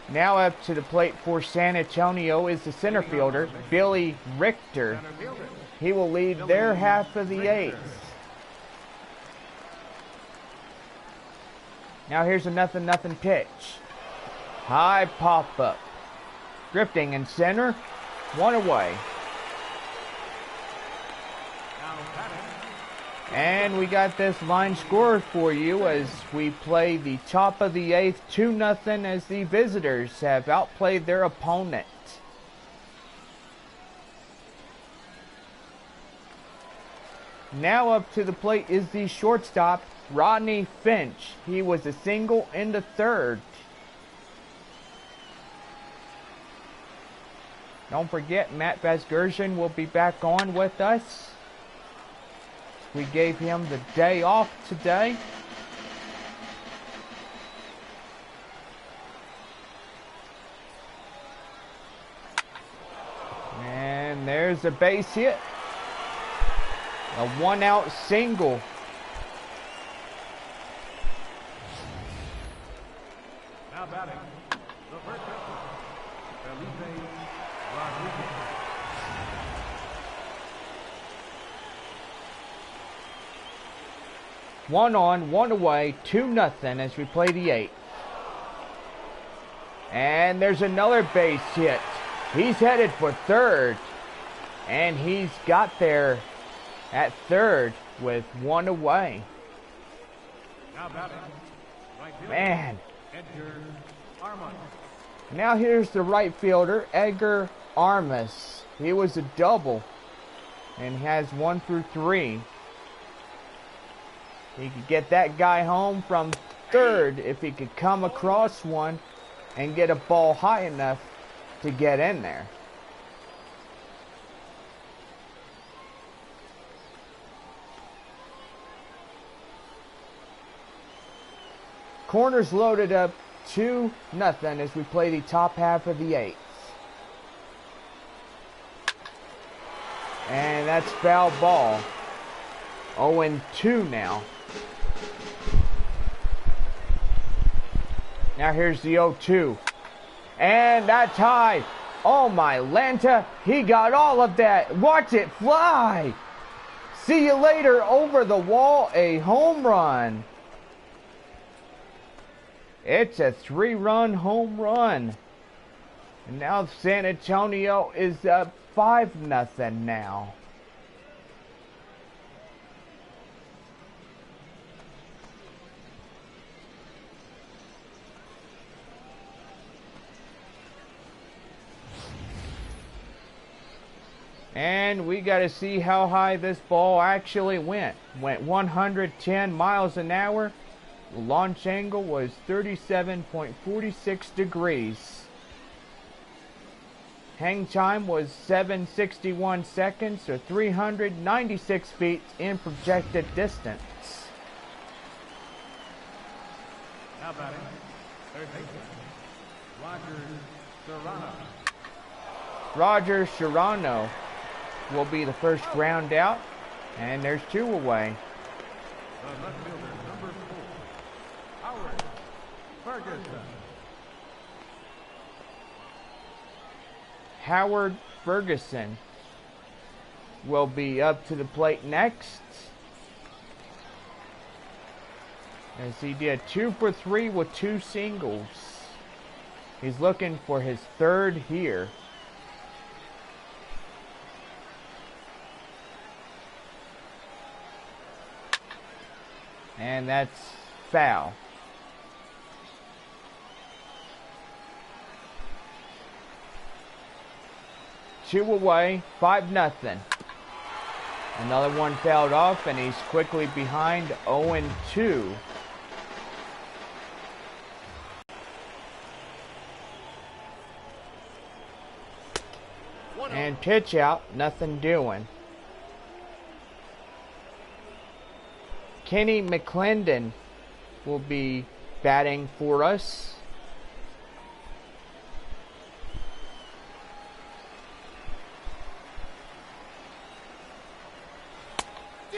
Now up to the plate for San Antonio is the center fielder, Billy Richter. Center fielder. He will lead their half of the 8th. Now here's a 0-0 pitch. High pop-up. Drifting in center. 1 away. Now batting. And we got this line score for you as we play the top of the 8th, 2-0, as the visitors have outplayed their opponent. Now up to the plate is the shortstop, Rodney Finch. He was a single in the 3rd. Don't forget, Matt Vasgersian will be back on with us. We gave him the day off today. And there's a base hit. A 1-out single. Now batting. The first pitcher, Felipe Rodriguez. One on, 1 away, 2-0 as we play the 8th. And there's another base hit. He's headed for 3rd. And he's got there at 3rd with 1 away. Now batting. Right fielder, Man. Edgar Armand. Now here's the right fielder, Edgar Armas. He was a double and has 1 through 3. He could get that guy home from 3rd if he could come across one and get a ball high enough to get in there. Corners loaded up 2-0 as we play the top half of the 8th. And that's foul ball. 0-2 now. Now here's the 0-2. And that's high. Oh my Lanta, he got all of that. Watch it fly. See you later, over the wall, a home run. It's a 3-run home run. And now San Antonio is up 5-0 now. And we got to see how high this ball actually went. Went 110 miles an hour. The launch angle was 37.46 degrees. Hang time was 761 seconds, or 396 feet in projected distance. Now batting. Third baseman, Roger Serrano. Roger Serrano will be the first ground out, and there's 2 away. The left fielder, number 4, Howard Ferguson. Howard Ferguson will be up to the plate next, as he did 2 for 3 with 2 singles. He's looking for his 3rd here. And that's foul. Two away, 5-0. Another one fouled off, and he's quickly behind 0-2. And pitch out, nothing doing. Kenny McClendon will be batting for us.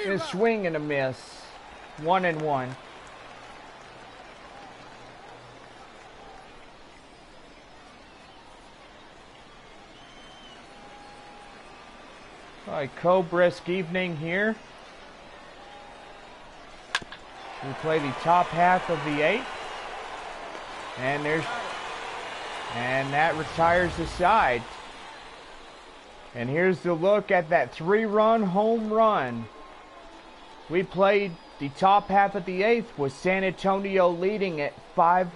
A swing and a miss. 1-1. All right, brisk evening here. We play the top half of the 8th. And that retires the side. And here's the look at that 3-run home run. We played the top half of the 8th with San Antonio leading at 5-0.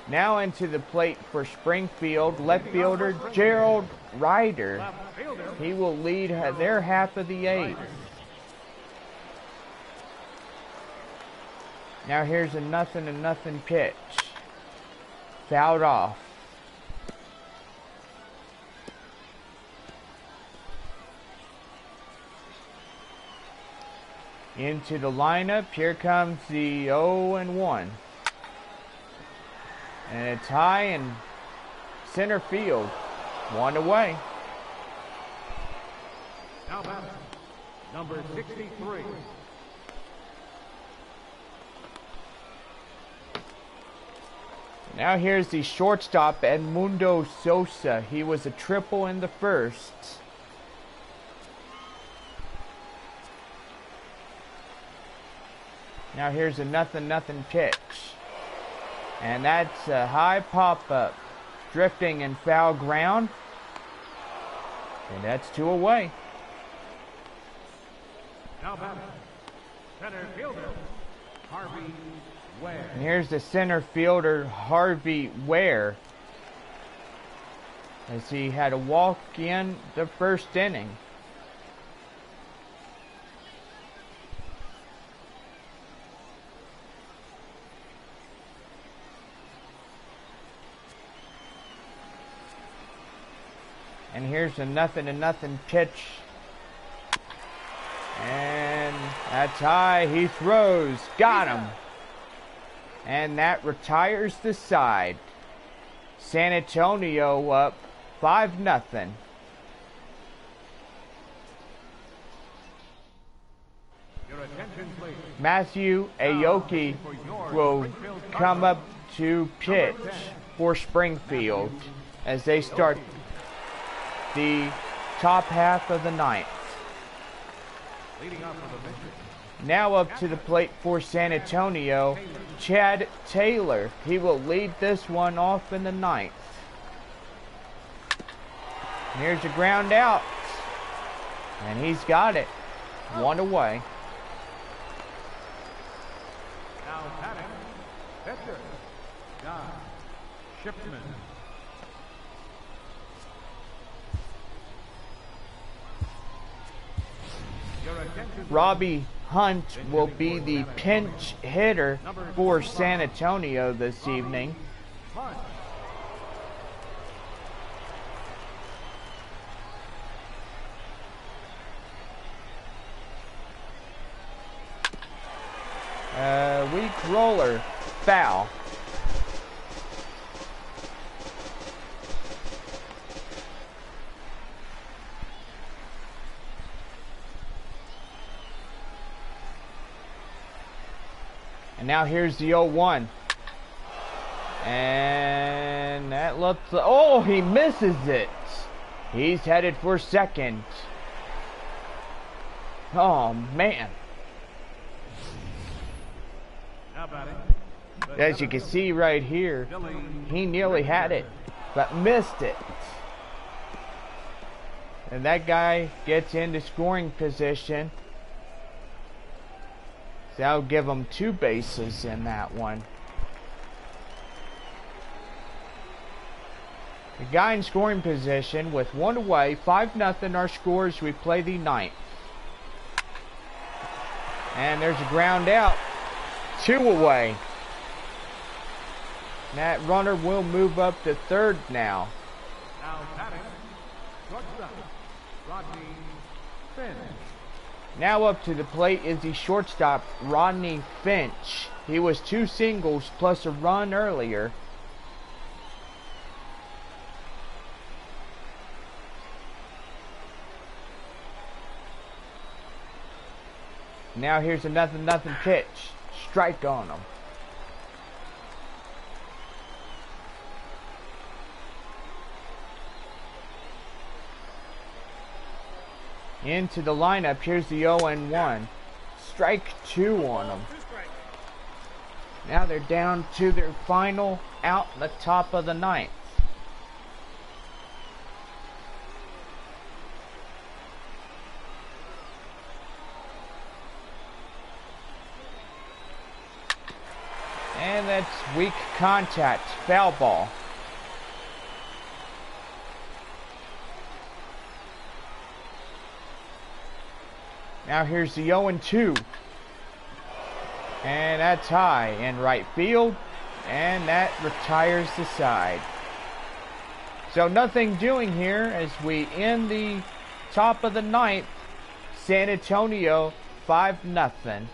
Now into the plate for Springfield, left fielder Gerald Ryder. He will lead their half of the 8th. Now here's a 0-0 pitch. Fouled off. Into the lineup, here comes the 0-1. And it's high in center field. 1 away. Now batting, number 63. Now here's the shortstop, Edmundo Sosa. He was a triple in the first. Now here's a 0-0 pitch. And that's a high pop-up. Drifting in foul ground. And that's 2 away. Now batting, center fielder, Harvey Ware. And here's the center fielder, Harvey Ware. As he had a walk in the first inning. And here's a 0-0 pitch. And that's high. He throws. Got him. And that retires the side. San Antonio up 5-0. Your attention, please. Matthew Aoki will come up to pitch for Springfield as they start the top half of the 9th. Leading off for the victory. Now up to the plate for San Antonio, Chad Taylor. He will lead this one off in the 9th. And here's a ground out. And he's got it. 1 away. Now batting, pitcher, John Shipman. Robbie Hunt will be the pinch hitter for San Antonio this evening. Weak roller, foul. And now here's the 0-1. And that looks... Oh, he misses it. He's headed for second. Oh, man. As you can see right here, he nearly had it, but missed it. And that guy gets into scoring position. So that'll give him 2 bases in that one. The guy in scoring position with 1 away, 5-0 our scores. We play the 9th. And there's a ground out. 2 away. That runner will move up to third now. Now batting, shortstop, Rodney Finch. Now up to the plate is the shortstop, Rodney Finch. He was 2 singles plus a run earlier. Now here's a nothing pitch. Strike on him. Into the lineup. Here's the 0-1. Strike 2 on them. Now they're down to their final out in the top of the ninth. And that's weak contact. Foul ball. Now here's the 0-2. And that's high in right field. And that retires the side. So nothing doing here as we end the top of the ninth. San Antonio 5-0.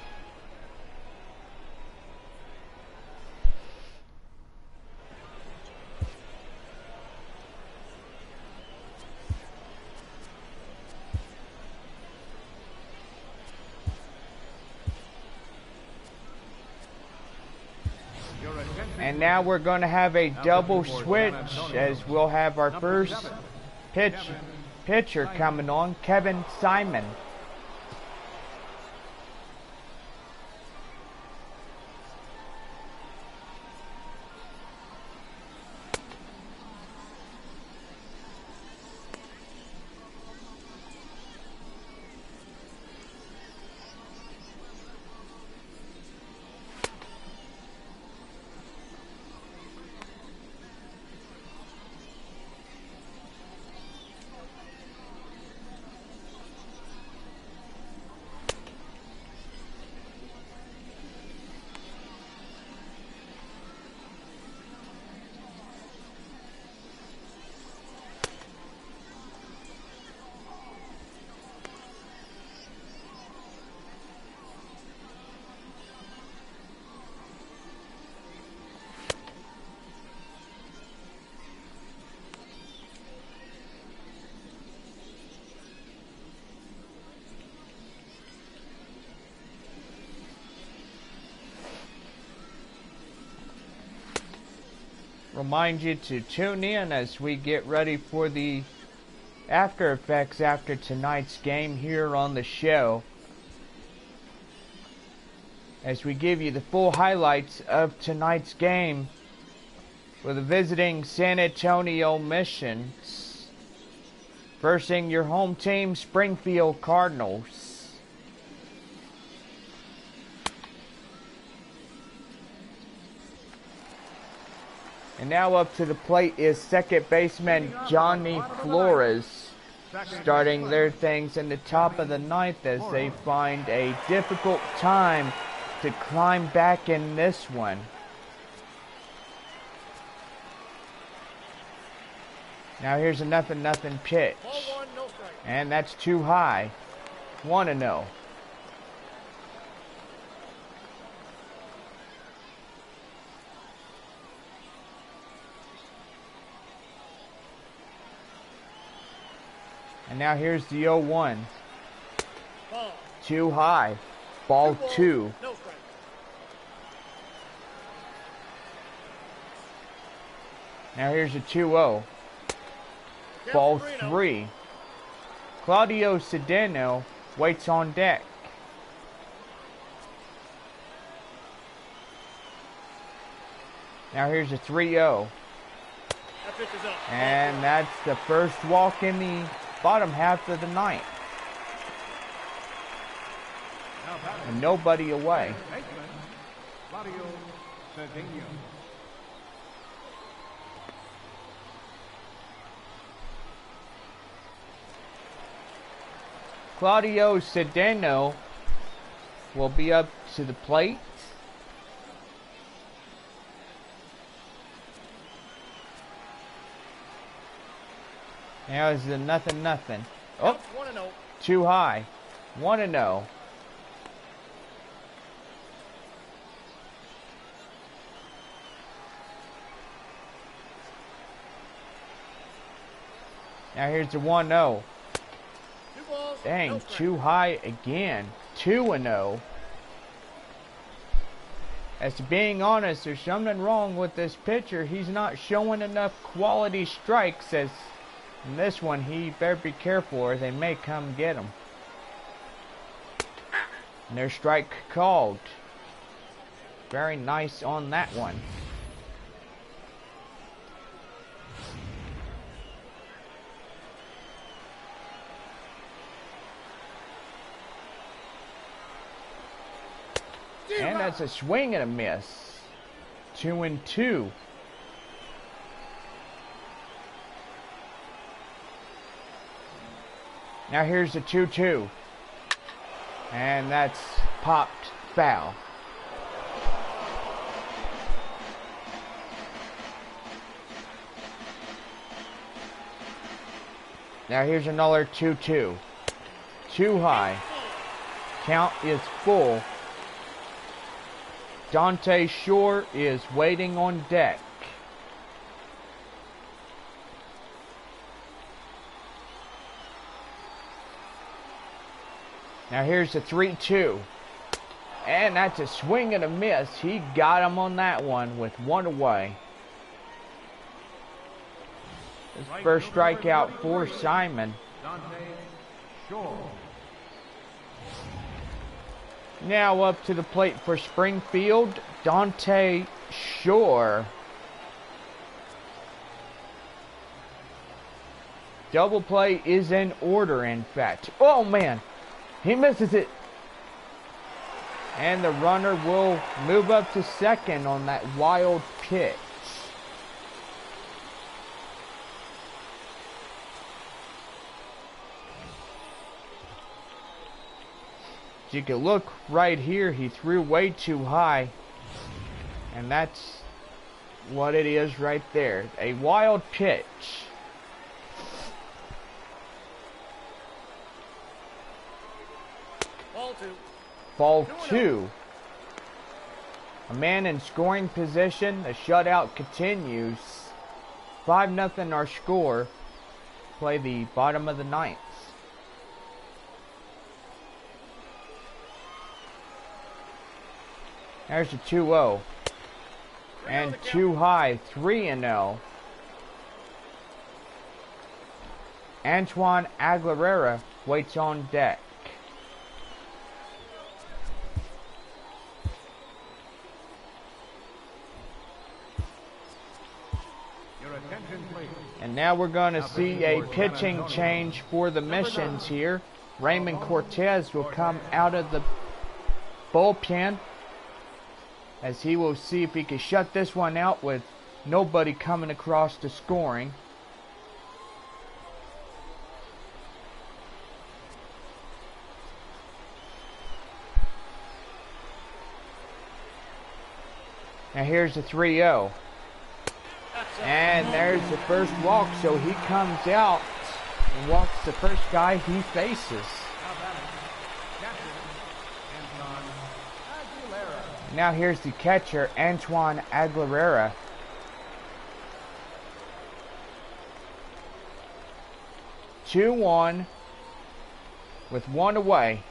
And now we're going to have a double switch as we'll have our first pitcher coming on, Kevin Simon. Remind you to tune in as we get ready for the after effects after tonight's game here on the show, as we give you the full highlights of tonight's game with the visiting San Antonio Missions versing your home team, Springfield Cardinals. And now up to the plate is second baseman Johnny Flores, starting their things in the top of the ninth as they find a difficult time to climb back in this one. Now here's a nothing pitch. And that's too high. 1-0. And now here's the 0-1. Too high. Ball 2. Now here's a 2-0. Ball 3. Claudio Cedeno waits on deck. Now here's a 3-0. And that's the first walk in the bottom half of the ninth. And nobody away. Claudio Cedeno will be up to the plate. Now it's a nothing. Oh, Counts 1-0. too high. 1-0. Now here's the 1-0. 2 balls. Dang, no strikes. too high again. 2-0. As to being honest, there's something wrong with this pitcher. He's not showing enough quality strikes. As in this one, he better be careful or they may come get him. And their strike called. Very nice on that one. And that's a swing and a miss. 2-2. Now here's the 2-2. And that's popped foul. Now here's another 2-2. Too high. Count is full. Dante Shore is waiting on deck. Now here's the 3-2. And that's a swing and a miss. He got him on that one with 1 away. His first strikeout for Simon. Dante Shore. Now up to the plate for Springfield, Dante Shore. Double play is in order, in fact. Oh man, he misses it. And the runner will move up to second on that wild pitch. You can look right here, he threw way too high, and that's what it is right there, a wild pitch. Ball 2. Ball 2. A man in scoring position, the shutout continues. 5-0 our score. Play the bottom of the ninth. There's a 2-0. And too high, 3-0. Antoine Aguilera waits on deck. Your attention, please. And now we're going to see a pitching change for the Missions here. Raymond Cortez will come out of the bullpen, as he will see if he can shut this one out with nobody coming across to scoring. Now here's the 3-0. And there's the first walk, so he comes out and walks the first guy he faces. Now batting, catcher, Anton Aguilera. Now here's the catcher, Antoine Aguilera. Two one with 1 away.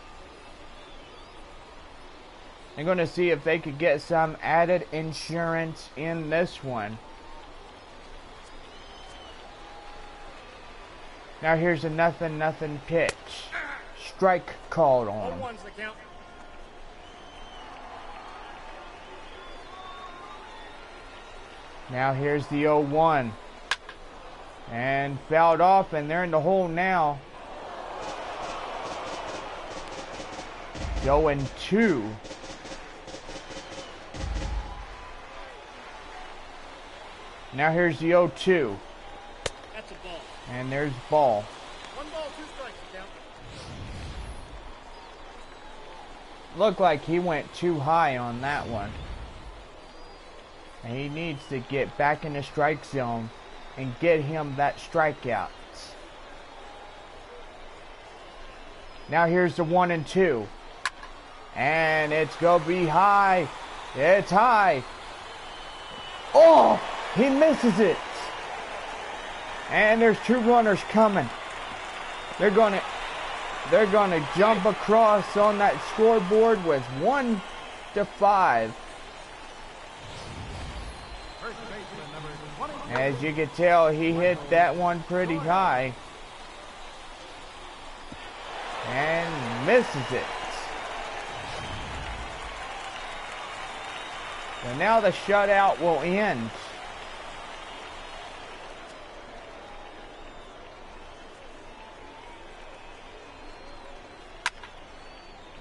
They're going to see if they could get some added insurance in this one. Now here's a nothing pitch. Strike called on him. 0-1's the count. Now here's the 0-1. And fouled off, and they're in the hole now. 0-2. Now here's the 0-2. That's a ball. And there's ball. 1 ball, 2 strikes the count. Looked like he went too high on that one. And he needs to get back in the strike zone and get him that strikeout. Now here's the 1-2. And it's going to be high. It's high. Oh, he misses it. And there's 2 runners coming. They're going to jump across on that scoreboard with 1-5. As you can tell, he hit that one pretty high. And misses it. So now the shutout will end.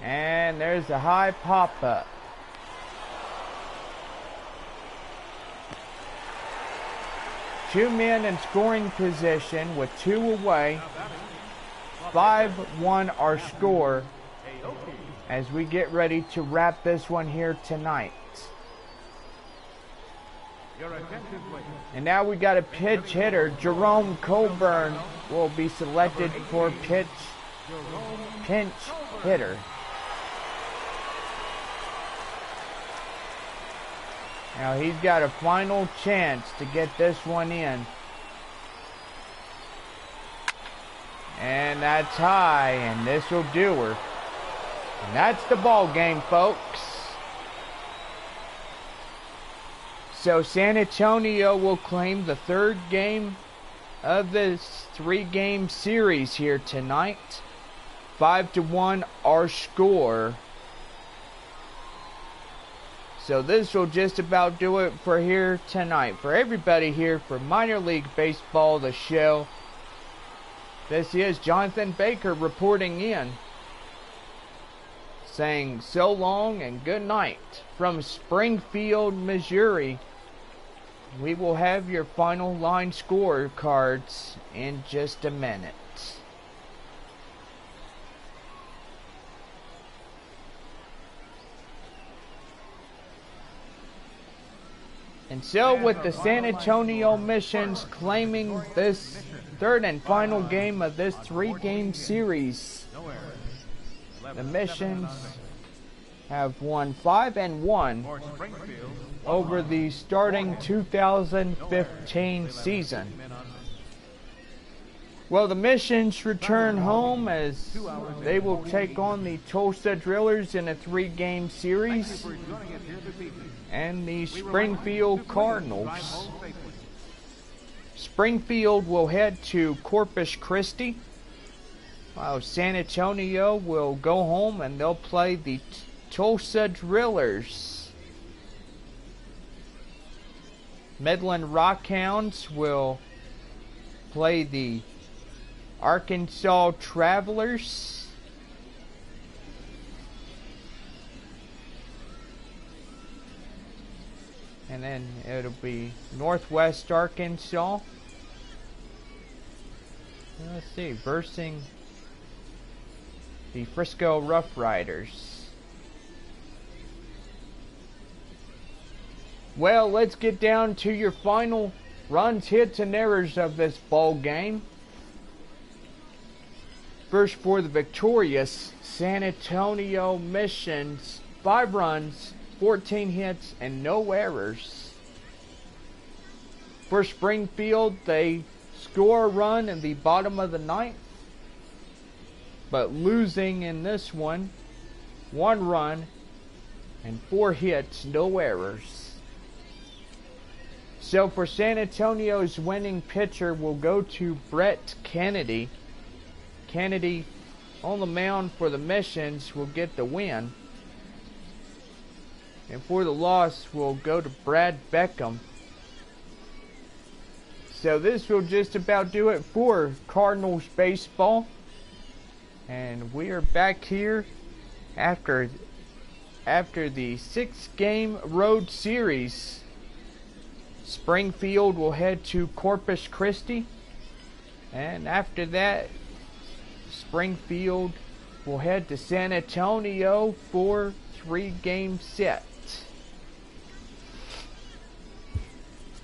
And there's a high pop-up. Two men in scoring position with 2 away. 5-1 our score as we get ready to wrap this one here tonight. And now we got a pinch hitter. Jerome Colburn will be selected for pinch hitter. Now he's got a final chance to get this one in. And that's high, and this will do her. And that's the ball game, folks. So San Antonio will claim the 3rd game of this 3-game series here tonight. 5-1 our score. So this will just about do it for here tonight. For everybody here for Minor League Baseball, the show. This is Jonathan Baker reporting in, saying so long and good night from Springfield, Missouri. We will have your final line score cards in just a minute. And so with the San Antonio Missions claiming this 3rd and final game of this 3-game series, the Missions have won 5-1 over the starting 2015 season. Well, the Missions return home as they will take on the Tulsa Drillers in a 3-game series and the Springfield Cardinals. Springfield will head to Corpus Christi, while San Antonio will go home and they'll play the Tulsa Drillers. Midland Rockhounds will play the Arkansas Travelers. And then it'll be Northwest Arkansas. Let's see, versing the Frisco Rough Riders. Well, let's get down to your final runs, hits, and errors of this ball game. First, for the victorious San Antonio Missions, 5 runs, 14 hits, and no errors. For Springfield, they score a run in the bottom of the 9th, but losing in this one, 1 run and 4 hits, no errors. So for San Antonio's winning pitcher will go to Brett Kennedy. Kennedy on the mound for the Missions will get the win. And for the loss will go to Brad Beckham. So this will just about do it for Cardinals baseball. And we are back here after the 6-game road series. Springfield will head to Corpus Christi. And after that, Springfield will head to San Antonio for 3-game set.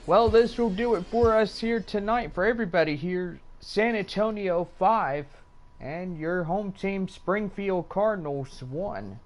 Well, this will do it for us here tonight. For everybody here, San Antonio 5, And your home team, Springfield Cardinals, won.